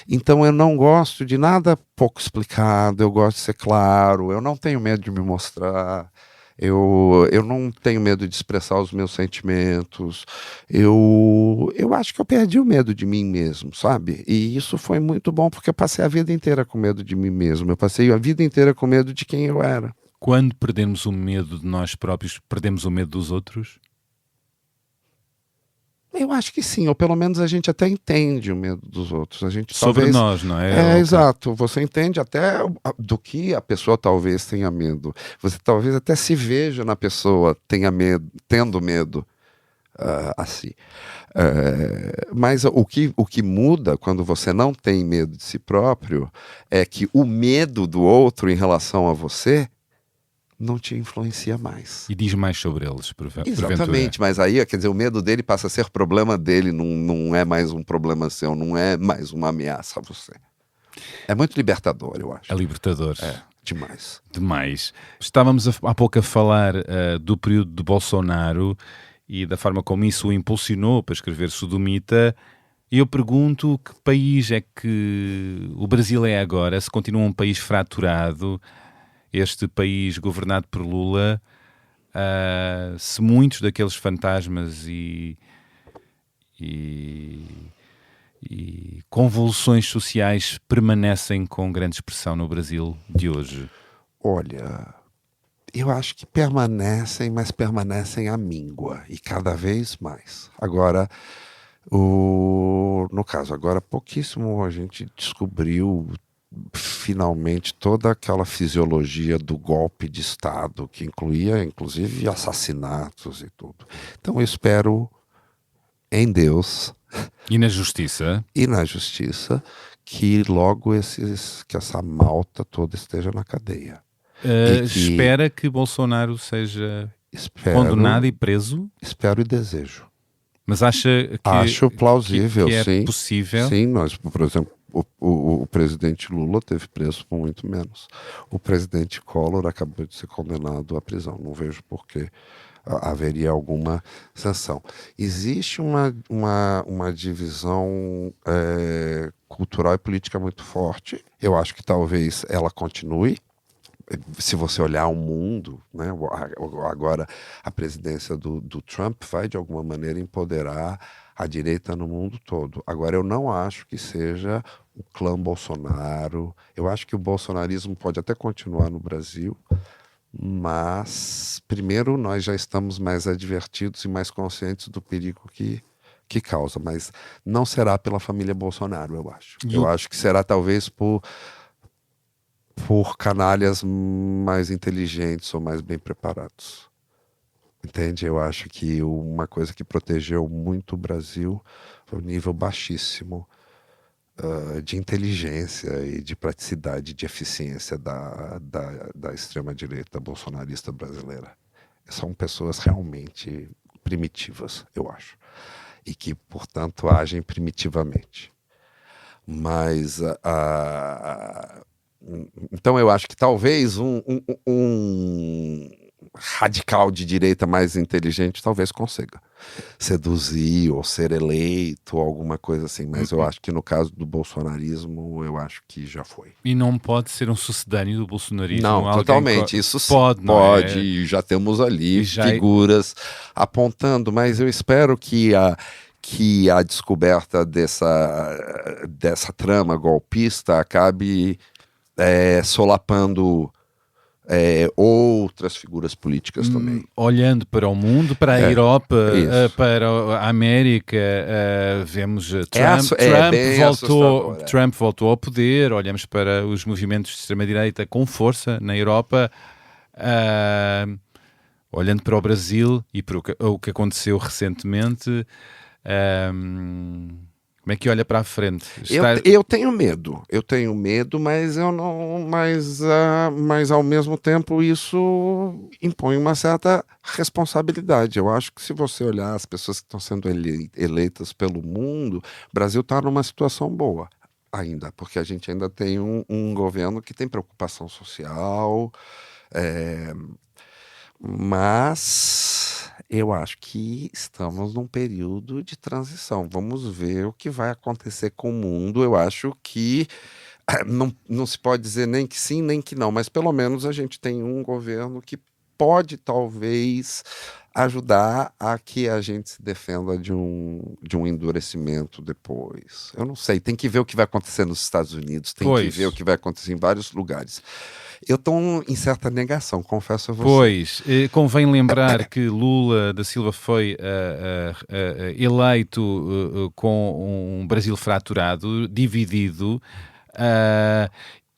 Então eu não gosto de nada pouco explicado, eu gosto de ser claro, eu não tenho medo de me mostrar, eu não tenho medo de expressar os meus sentimentos, eu acho que eu perdi o medo de mim mesmo, sabe? E isso foi muito bom porque eu passei a vida inteira com medo de mim mesmo, eu passei a vida inteira com medo de quem eu era. Quando perdemos o medo de nós próprios, perdemos o medo dos outros? Eu acho que sim, ou pelo menos a gente até entende o medo dos outros. A gente Sobre talvez... nós, não é? É, exato. Você entende até do que a pessoa talvez tenha medo. Você talvez até se veja na pessoa tendo medo assim. Mas o que muda quando você não tem medo de si próprio é que o medo do outro em relação a você não te influencia mais. E diz mais sobre eles, porventura. Exatamente, mas aí, quer dizer, o medo dele passa a ser problema dele, não é mais um problema seu, não é mais uma ameaça a você. É muito libertador, eu acho. É libertador. É, demais. Demais. Estávamos há pouco a falar do período de Bolsonaro e da forma como isso o impulsionou para escrever Sodomita. E eu pergunto que país é que o Brasil é agora, se continua um país fraturado, este país governado por Lula, se muitos daqueles fantasmas e convulsões sociais permanecem com grande expressão no Brasil de hoje? Olha, eu acho que permanecem, mas permanecem à míngua, e cada vez mais. Agora, no caso, agora pouquíssimo a gente descobriu finalmente toda aquela fisiologia do golpe de Estado, que incluía inclusive assassinatos e tudo. Então eu espero em Deus E na justiça? e na justiça que logo que essa malta toda esteja na cadeia. E que Espera que Bolsonaro seja espero, condenado e preso? espero e desejo. Mas acha que, Acho plausível, que é sim. possível? Sim, nós, por exemplo, o presidente Lula teve preso por muito menos. O presidente Collor acabou de ser condenado à prisão. Não vejo por que haveria alguma sanção. Existe uma divisão cultural e política muito forte. Eu acho que talvez ela continue. Se você olhar o mundo, né, agora a presidência do Trump vai de alguma maneira empoderar a direita no mundo todo. Agora, eu não acho que seja o clã Bolsonaro. Eu acho que o bolsonarismo pode até continuar no Brasil, mas primeiro nós já estamos mais advertidos e mais conscientes do perigo que causa, mas não será pela família Bolsonaro, eu acho. Eu acho que será talvez por canalhas mais inteligentes ou mais bem preparados. Entende? Eu acho que uma coisa que protegeu muito o Brasil foi o nível baixíssimo de inteligência e de praticidade, de eficiência da extrema-direita bolsonarista brasileira. São pessoas realmente primitivas, eu acho. E que, portanto, agem primitivamente. Mas então eu acho que talvez um radical de direita mais inteligente talvez consiga seduzir ou ser eleito ou alguma coisa assim, mas eu acho que no caso do bolsonarismo eu acho que já foi. E não pode ser um sucedâneo do bolsonarismo? Não, totalmente, isso pode, não pode, é? e já temos ali Já figuras apontando, mas eu espero que a descoberta dessa trama golpista acabe solapando outras figuras políticas também. Olhando para o mundo, para a Europa, isso. para a América, vemos bem assustador, Trump voltou ao poder, olhamos para os movimentos de extrema-direita com força na Europa, olhando para o Brasil e para o que aconteceu recentemente, como é que olha para a frente? Eu tenho medo, mas eu não, mas ao mesmo tempo isso impõe uma certa responsabilidade. Eu acho que se você olhar as pessoas que estão sendo eleitas pelo mundo, o Brasil está numa situação boa ainda, porque a gente ainda tem um governo que tem preocupação social, mas eu acho que estamos num período de transição. Vamos ver o que vai acontecer com o mundo. Eu acho que não se pode dizer nem que sim, nem que não, mas pelo menos a gente tem um governo que pode talvez ajudar a que a gente se defenda de um endurecimento depois. Eu não sei, tem que ver o que vai acontecer nos Estados Unidos, tem que Pois. ver o que vai acontecer em vários lugares. Eu estou em certa negação, confesso a você. Pois, convém lembrar que Lula da Silva foi eleito com um Brasil fraturado, dividido,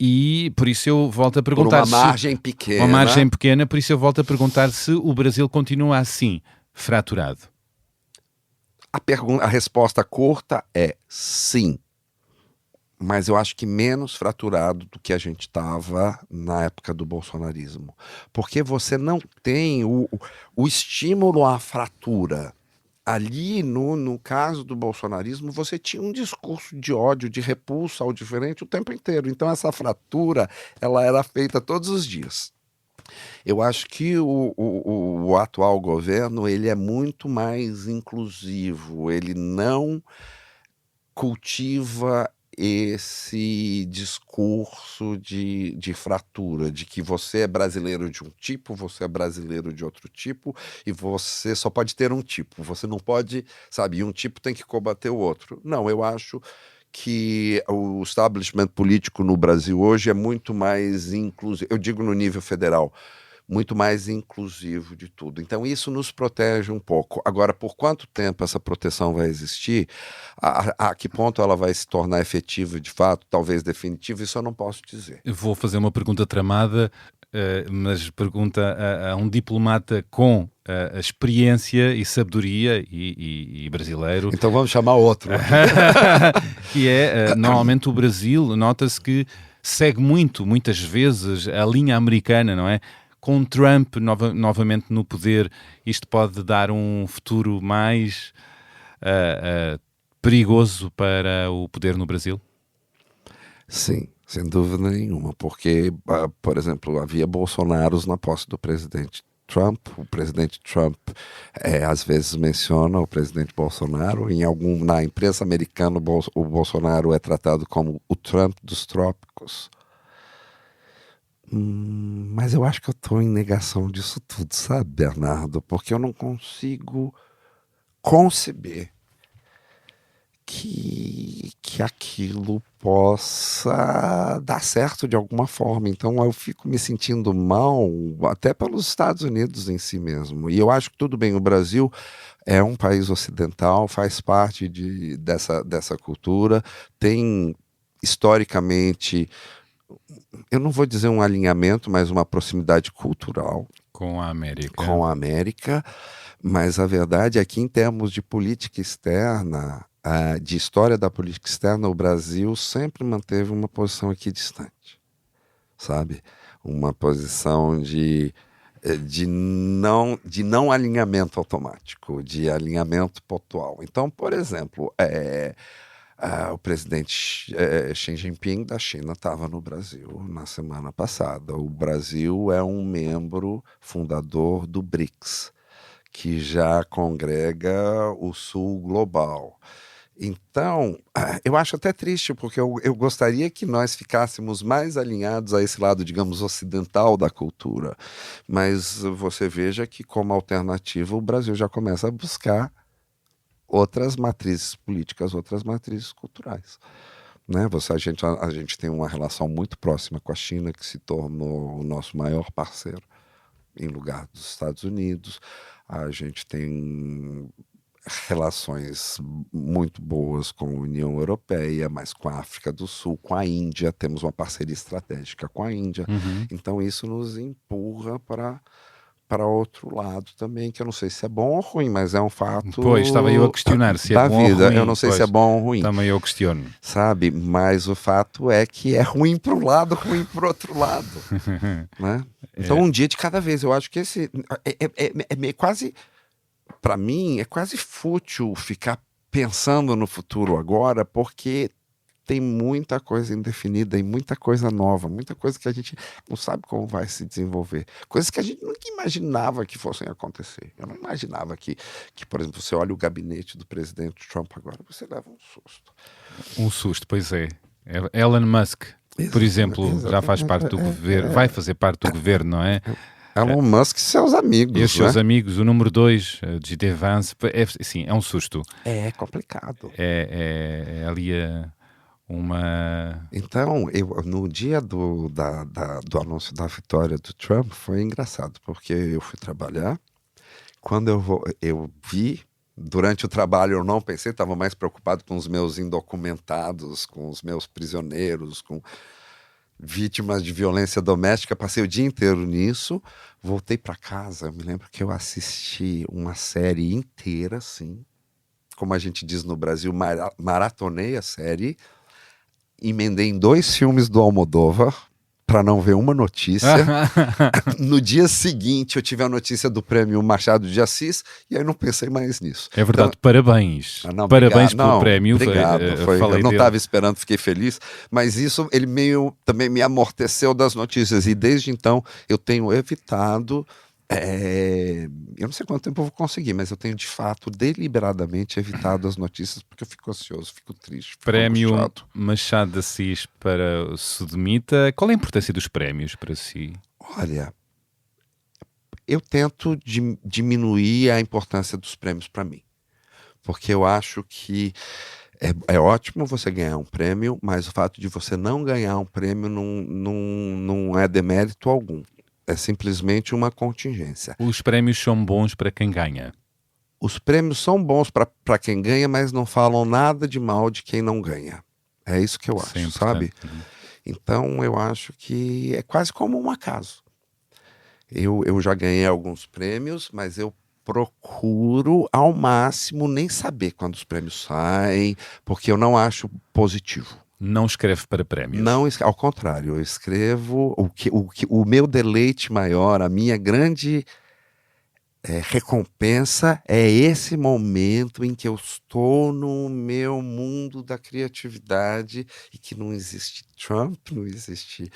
e por isso eu volto a Por perguntar uma margem pequena. uma margem pequena, por isso eu volto a perguntar se o Brasil continua assim, fraturado. A resposta curta é sim. Mas eu acho que menos fraturado do que a gente estava na época do bolsonarismo. Porque você não tem o estímulo à fratura. Ali, no caso do bolsonarismo, você tinha um discurso de ódio, de repulsa ao diferente o tempo inteiro. Então essa fratura, ela era feita todos os dias. Eu acho que o atual governo, ele é muito mais inclusivo. Ele não cultiva esse discurso de fratura, de que você é brasileiro de um tipo, você é brasileiro de outro tipo, e você só pode ter um tipo, você não pode, sabe, um tipo tem que combater o outro. Não, eu acho que o establishment político no Brasil hoje é muito mais inclusivo, eu digo no nível federal, muito mais inclusivo de tudo. Então isso nos protege um pouco. Agora, por quanto tempo essa proteção vai existir, a que ponto ela vai se tornar efetiva de fato, talvez definitiva, isso eu não posso dizer. Eu vou fazer uma pergunta tramada, mas pergunta a um diplomata com a experiência e sabedoria e brasileiro. Então vamos chamar outro. Que é, normalmente o Brasil, nota-se que segue muitas vezes a linha americana, não é? Com Trump novamente no poder, isto pode dar um futuro mais perigoso para o poder no Brasil? Sim, sem dúvida nenhuma, porque, por exemplo, havia Bolsonaros na posse do presidente Trump. O presidente Trump às vezes menciona o presidente Bolsonaro. Na imprensa americana, o Bolsonaro é tratado como o Trump dos trópicos. Mas eu acho que eu estou em negação disso tudo, sabe, Bernardo? Porque eu não consigo conceber que aquilo possa dar certo de alguma forma. Então eu fico me sentindo mal, até pelos Estados Unidos em si mesmo. E eu acho que tudo bem, o Brasil é um país ocidental, faz parte dessa cultura, tem historicamente, eu não vou dizer um alinhamento, mas uma proximidade cultural Com a América. com a América, mas a verdade é que em termos de política externa, de história da política externa, o Brasil sempre manteve uma posição equidistante, sabe? Uma posição de não alinhamento automático, de alinhamento pontual. Então, por exemplo, o presidente Xi Jinping da China estava no Brasil na semana passada. O Brasil é um membro fundador do BRICS, que já congrega o Sul global. Então, eu acho até triste, porque eu gostaria que nós ficássemos mais alinhados a esse lado, digamos, ocidental da cultura. Mas você veja que, como alternativa, o Brasil já começa a buscar outras matrizes políticas, outras matrizes culturais. Né? A gente tem uma relação muito próxima com a China, que se tornou o nosso maior parceiro em lugar dos Estados Unidos. A gente tem relações muito boas com a União Europeia, mas com a África do Sul, com a Índia, temos uma parceria estratégica com a Índia. Então isso nos empurra para outro lado também, que eu não sei se é bom ou ruim, mas é um fato. Pois, estava eu a questionar se da é bom vida. ou ruim. Eu não sei se Pois, é bom ou ruim. Também eu questiono. Sabe? Mas o fato é que é ruim para um lado, ruim para o outro lado. Né? Então, um dia de cada vez. Eu acho que esse é meio quase, para mim, é quase fútil ficar pensando no futuro agora, porque tem muita coisa indefinida e muita coisa nova, muita coisa que a gente não sabe como vai se desenvolver. Coisas que a gente nunca imaginava que fossem acontecer. Eu não imaginava que, por exemplo, você olha o gabinete do presidente Trump agora, você leva um susto. Um susto, pois é. Elon Musk, por exemplo, já faz parte do governo, vai fazer parte do governo, não é? Elon Musk e seus amigos, E os seus né? amigos, o número 2, J.D. Vance, sim, é um susto. É complicado. É ali uma... Então, no dia do anúncio da vitória do Trump, foi engraçado, porque eu fui trabalhar. Quando eu vi, durante o trabalho eu não pensei, estava mais preocupado com os meus indocumentados, com os meus prisioneiros, com vítimas de violência doméstica. Passei o dia inteiro nisso. Voltei para casa, eu me lembro que eu assisti uma série inteira, assim, como a gente diz no Brasil, maratonei a série, emendei em 2 filmes do Almodóvar, para não ver uma notícia. No dia seguinte eu tive a notícia do prêmio Machado de Assis e aí não pensei mais nisso. É verdade, Então, parabéns. Parabéns pelo prémio. Obrigado. Eu não dele. estava esperando, fiquei feliz, mas isso ele meio também me amorteceu das notícias e desde então eu tenho evitado. Eu não sei quanto tempo eu vou conseguir, mas eu tenho de fato deliberadamente evitado as notícias porque eu fico ansioso, fico triste. Fico Prémio angustiado. Machado de Assis para o Sodomita. Qual é a importância dos prémios para si? Olha, eu tento diminuir a importância dos prêmios para mim, porque eu acho que é ótimo você ganhar um prêmio, mas o fato de você não ganhar um prêmio não é demérito algum. É simplesmente uma contingência. Os prémios são bons para quem ganha. Os prêmios são bons para quem ganha, mas não falam nada de mal de quem não ganha. É isso que eu acho, Sempre, sabe? Uhum. Então eu acho que é quase como um acaso. Eu já ganhei alguns prêmios, mas eu procuro ao máximo nem saber quando os prêmios saem, porque eu não acho positivo. Não escreve para prémios. Não, ao contrário, eu escrevo o meu deleite maior, a minha grande recompensa é esse momento em que eu estou no meu mundo da criatividade e que não existe Trump, não existe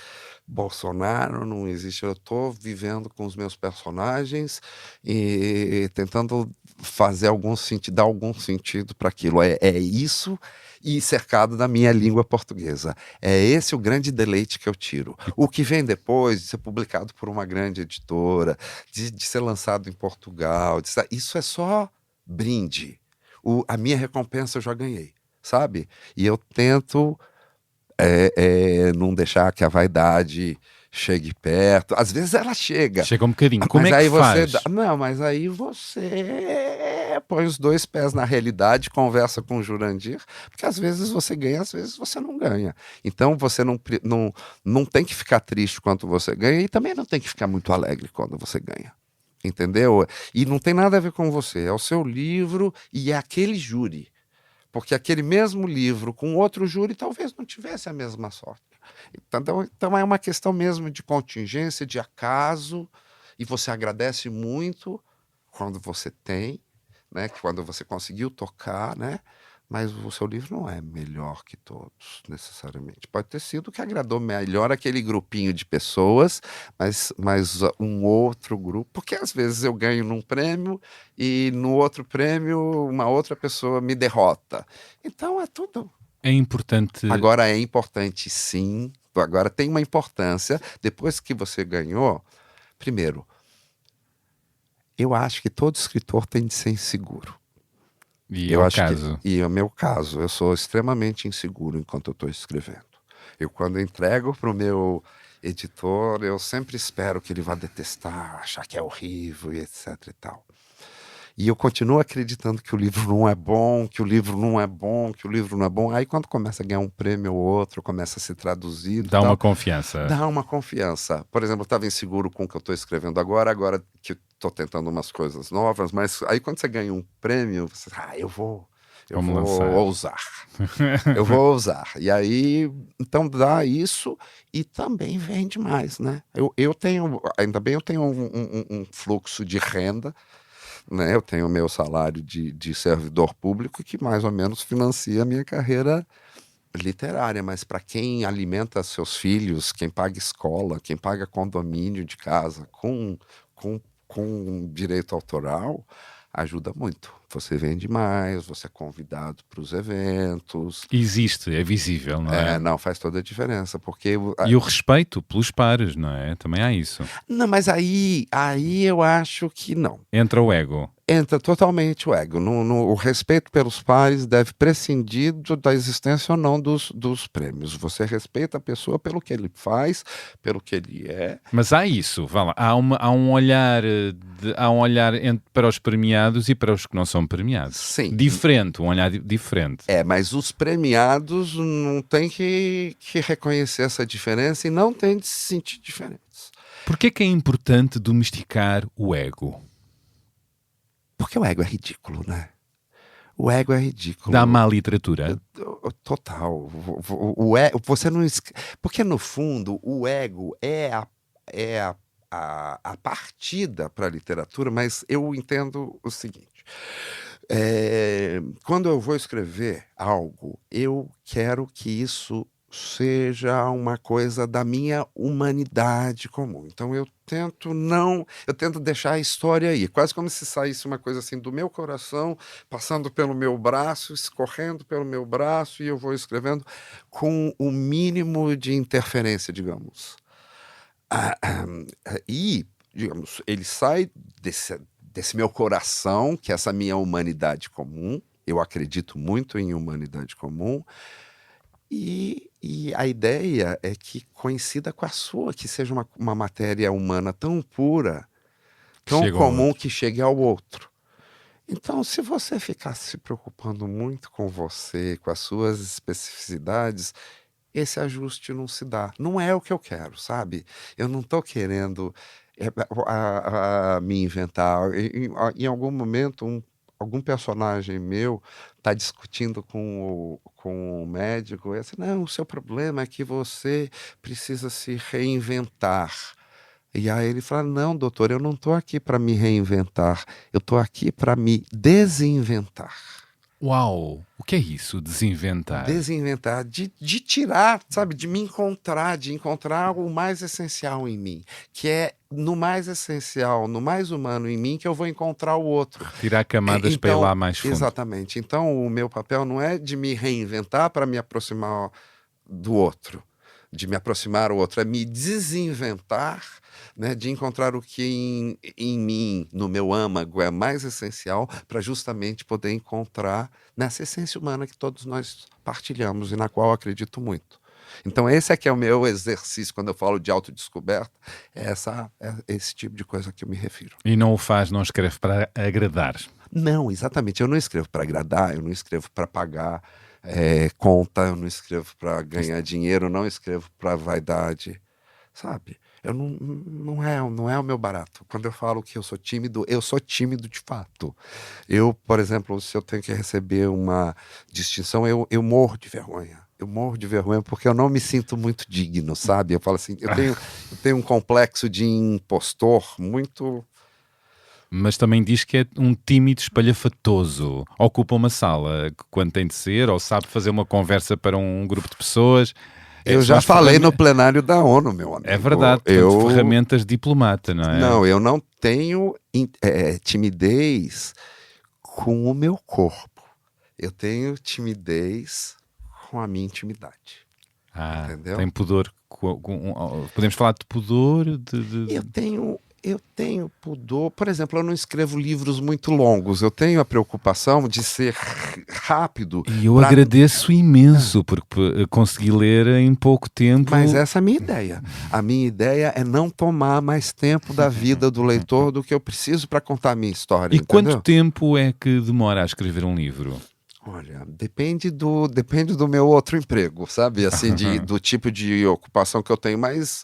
Bolsonaro, não existe. Eu estou vivendo com os meus personagens e tentando fazer algum sentido, dar algum sentido para aquilo. É isso. E cercado da minha língua portuguesa. É esse o grande deleite que eu tiro. O que vem depois de ser publicado por uma grande editora, de ser lançado em Portugal, isso é só brinde. A minha recompensa eu já ganhei, sabe? E eu tento não deixar que a vaidade chegue perto. Às vezes ela chega. Chega um bocadinho. Como mas é que aí faz? Não, mas aí você põe os 2 pés na realidade, conversa com o Jurandir, porque às vezes você ganha, às vezes você não ganha. Então você não tem que ficar triste quando você ganha e também não tem que ficar muito alegre quando você ganha. Entendeu? E não tem nada a ver com você. É o seu livro e é aquele júri. Porque aquele mesmo livro com outro júri talvez não tivesse a mesma sorte. Então é uma questão mesmo de contingência, de acaso, e você agradece muito quando você tem, né, quando você conseguiu tocar, né, mas o seu livro não é melhor que todos, necessariamente. Pode ter sido que agradou melhor aquele grupinho de pessoas, mas um outro grupo, porque às vezes eu ganho num prêmio e no outro prêmio uma outra pessoa me derrota. Então é tudo. É importante... Agora é importante, sim. Agora tem uma importância. Depois que você ganhou, primeiro, eu acho que todo escritor tem de ser inseguro. E é o caso. E é o meu caso. Eu sou extremamente inseguro enquanto eu estou escrevendo. Eu, quando entrego para o meu editor, eu sempre espero que ele vá detestar, achar que é horrível e etc e tal. E eu continuo acreditando que o livro não é bom, que o livro não é bom, que o livro não é bom. Aí quando começa a ganhar um prêmio ou outro, começa a ser traduzido. Dá uma confiança. Dá uma confiança. Por exemplo, eu estava inseguro com o que eu estou escrevendo agora que estou tentando umas coisas novas, mas aí quando você ganha um prêmio, você eu vou ousar. Eu vou ousar. E aí, então dá isso e também vende mais, né? Eu tenho, ainda bem eu tenho um fluxo de renda, né? Eu tenho o meu salário de servidor público que mais ou menos financia a minha carreira literária, mas para quem alimenta seus filhos, quem paga escola, quem paga condomínio de casa com direito autoral, ajuda muito. Você vende mais, você é convidado para os eventos. Existe, é visível, não é? Não, faz toda a diferença, porque... E o respeito pelos pares, não é? Também há isso. Não, mas aí eu acho que não. Entra o ego. Entra totalmente o ego. O respeito pelos pares deve prescindir da existência ou não dos prêmios. Você respeita a pessoa pelo que ele faz, pelo que ele é. Mas há isso, vá lá. Há um olhar, para os premiados e para os que não são premiados. Sim. Diferente, um olhar diferente. Mas os premiados não têm que reconhecer essa diferença e não têm de se sentir diferentes. Por que é importante domesticar o ego? Porque o ego é ridículo, né? O ego é ridículo. Dá má literatura? Total. Você não... Porque, no fundo, o ego é a partida para a literatura, mas eu entendo o seguinte. Quando eu vou escrever algo, eu quero que isso seja uma coisa da minha humanidade comum. Então eu tento deixar a história aí, quase como se saísse uma coisa assim do meu coração, passando pelo meu braço, escorrendo pelo meu braço, e eu vou escrevendo com o mínimo de interferência, digamos. E, digamos, ele sai desse meu coração, que é essa minha humanidade comum. Eu acredito muito em humanidade comum. E a ideia é que coincida com a sua, que seja uma matéria humana tão pura, tão comum, que chegue ao outro. Então, se você ficar se preocupando muito com você, com as suas especificidades, esse ajuste não se dá. Não é o que eu quero, sabe? Eu não estou querendo me inventar. Em algum momento, algum personagem meu está discutindo com o médico, e assim, não, o seu problema é que você precisa se reinventar. E aí ele fala, não, doutor, eu não estou aqui para me reinventar, eu estou aqui para me desinventar. Uau! O que é isso, desinventar? Desinventar, de tirar, sabe, de me encontrar, de encontrar o mais essencial em mim, que é no mais essencial, no mais humano em mim que eu vou encontrar o outro. Tirar camadas para ir lá mais fundo. Exatamente. Então o meu papel não é de me reinventar para me aproximar do outro, de me aproximar do outro, é me desinventar, né, de encontrar o que em mim, no meu âmago, é mais essencial para justamente poder encontrar nessa essência humana que todos nós partilhamos e na qual eu acredito muito. Então esse é que é o meu exercício quando eu falo de autodescoberta, é esse tipo de coisa que eu me refiro. E não escreve para agradar? Não, exatamente. Eu não escrevo para agradar, eu não escrevo para pagar conta, eu não escrevo para ganhar dinheiro, eu não escrevo para vaidade, sabe? Não é o meu barato. Quando eu falo que eu sou tímido de fato. Eu, por exemplo, se eu tenho que receber uma distinção, eu morro de vergonha. Eu morro de vergonha porque eu não me sinto muito digno, sabe? Eu falo assim, eu tenho um complexo de impostor muito... Mas também diz que é um tímido espalhafatoso. Ocupa uma sala quando tem de ser, ou sabe fazer uma conversa para um grupo de pessoas. Eu já falei no plenário da ONU, meu amigo. É verdade, ferramentas de diplomata, não é? Não, eu não tenho timidez com o meu corpo. Eu tenho timidez com a minha intimidade. Entendeu? Tem pudor. Podemos falar de pudor? Eu tenho pudor. Por exemplo, eu não escrevo livros muito longos. Eu tenho a preocupação de ser rápido. E eu agradeço imenso, porque consegui ler em pouco tempo. Mas essa é a minha ideia. A minha ideia é não tomar mais tempo da vida do leitor do que eu preciso para contar a minha história. E entendeu? quanto tempo é que demora a escrever um livro? Olha, depende do meu outro emprego, sabe? Assim, do tipo de ocupação que eu tenho, mas...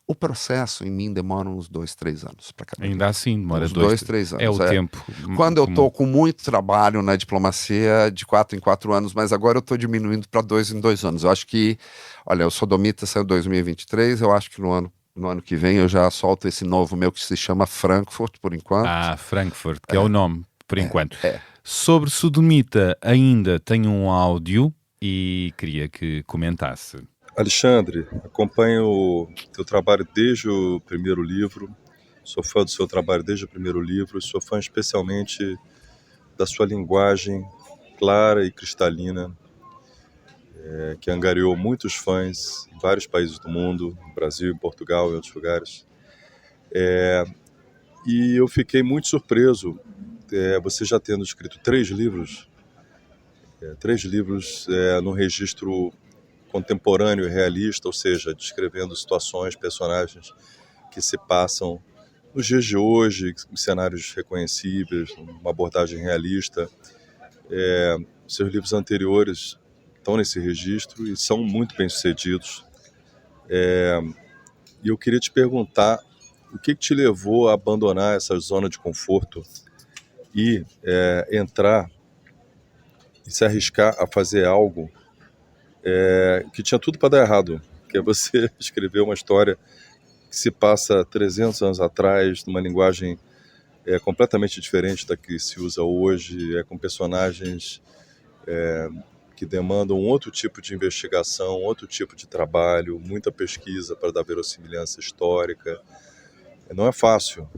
O processo em mim demora uns 2-3 anos para cada Ainda assim, demora uns 2-3 anos. É o tempo. Quando eu estou com muito trabalho na diplomacia, de 4 em 4 anos, mas agora eu estou diminuindo para 2 em 2 anos. Eu acho que, olha, o Sodomita saiu em 2023, eu acho que no ano que vem eu já solto esse novo meu que se chama Frankfurt, por enquanto. Frankfurt, que é o nome, por enquanto. Sobre Sodomita, ainda tenho um áudio e queria que comentasse. Alexandre, acompanho o teu trabalho desde o primeiro livro, sou fã do seu trabalho desde o primeiro livro, sou fã especialmente da sua linguagem clara e cristalina, que angariou muitos fãs em vários países do mundo, no Brasil, em Portugal e em outros lugares. E eu fiquei muito surpreso, você já tendo escrito 3 livros, no registro contemporâneo e realista, ou seja, descrevendo situações, personagens que se passam nos dias de hoje, em cenários reconhecíveis, uma abordagem realista. Seus livros anteriores estão nesse registro e são muito bem-sucedidos. E eu queria te perguntar o que te levou a abandonar essa zona de conforto e entrar e se arriscar a fazer algo que tinha tudo para dar errado, que é você escrever uma história que se passa 300 anos atrás, numa linguagem completamente diferente da que se usa hoje, com personagens que demandam outro tipo de investigação, outro tipo de trabalho, muita pesquisa para dar verossimilhança histórica. Não é fácil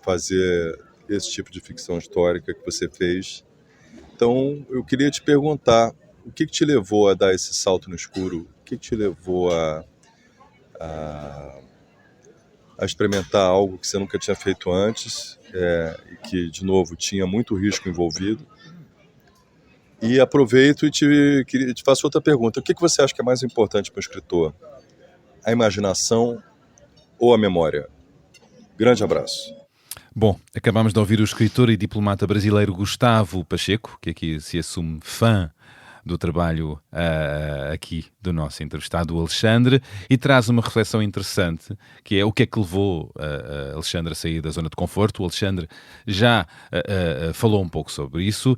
fazer esse tipo de ficção histórica que você fez. Então, eu queria te perguntar, o que te levou a dar esse salto no escuro? O que te levou a experimentar algo que você nunca tinha feito antes, e que, de novo, tinha muito risco envolvido? E aproveito e te faço outra pergunta. O que você acha que é mais importante para um escritor? A imaginação ou a memória? Grande abraço. Bom, acabamos de ouvir o escritor e diplomata brasileiro Gustavo Pacheco, que aqui se assume fã do trabalho aqui do nosso entrevistado, o Alexandre, e traz uma reflexão interessante, que é o que é que levou a Alexandre a sair da zona de conforto. O Alexandre já falou um pouco sobre isso.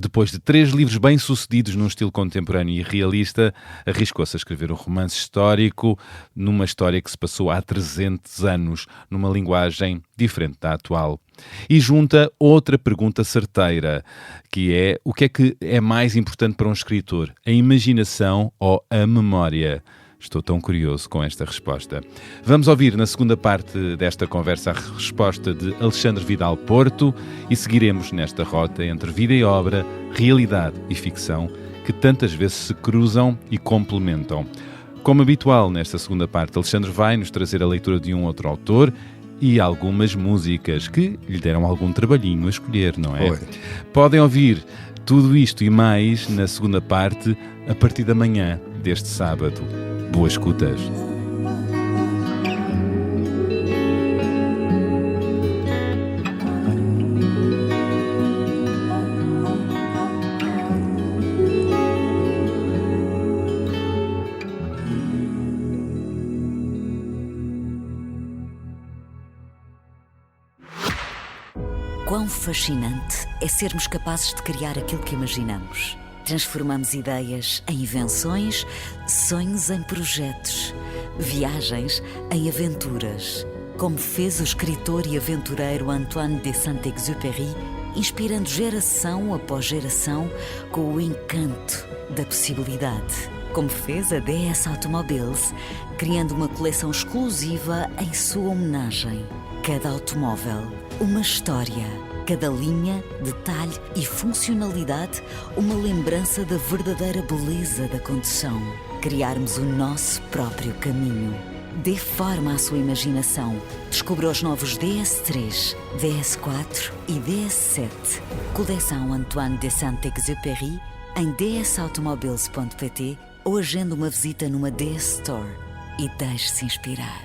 Depois de 3 livros bem-sucedidos num estilo contemporâneo e realista, arriscou-se a escrever um romance histórico numa história que se passou há 300 anos, numa linguagem diferente da atual. E junta outra pergunta certeira, que é: o que é que é mais importante para um escritor? A imaginação ou a memória? Estou tão curioso com esta resposta. Vamos ouvir na segunda parte desta conversa a resposta de Alexandre Vidal Porto e seguiremos nesta rota entre vida e obra, realidade e ficção, que tantas vezes se cruzam e complementam. Como habitual nesta segunda parte, Alexandre vai nos trazer a leitura de um outro autor e algumas músicas que lhe deram algum trabalhinho a escolher, não é? Oi. Podem ouvir tudo isto e mais na segunda parte, a partir da manhã deste sábado. Boas escutas! Quão fascinante é sermos capazes de criar aquilo que imaginamos. Transformamos ideias em invenções, sonhos em projetos, viagens em aventuras. Como fez o escritor e aventureiro Antoine de Saint-Exupéry, inspirando geração após geração com o encanto da possibilidade. Como fez a DS Automobiles, criando uma coleção exclusiva em sua homenagem. Cada automóvel, uma história. Cada linha, detalhe e funcionalidade, uma lembrança da verdadeira beleza da condução. Criarmos o nosso próprio caminho. Dê forma à sua imaginação. Descubra os novos DS3, DS4 e DS7. Coleção Antoine de Saint-Exupéry em dsautomobiles.pt ou agende uma visita numa DS Store e deixe-se inspirar.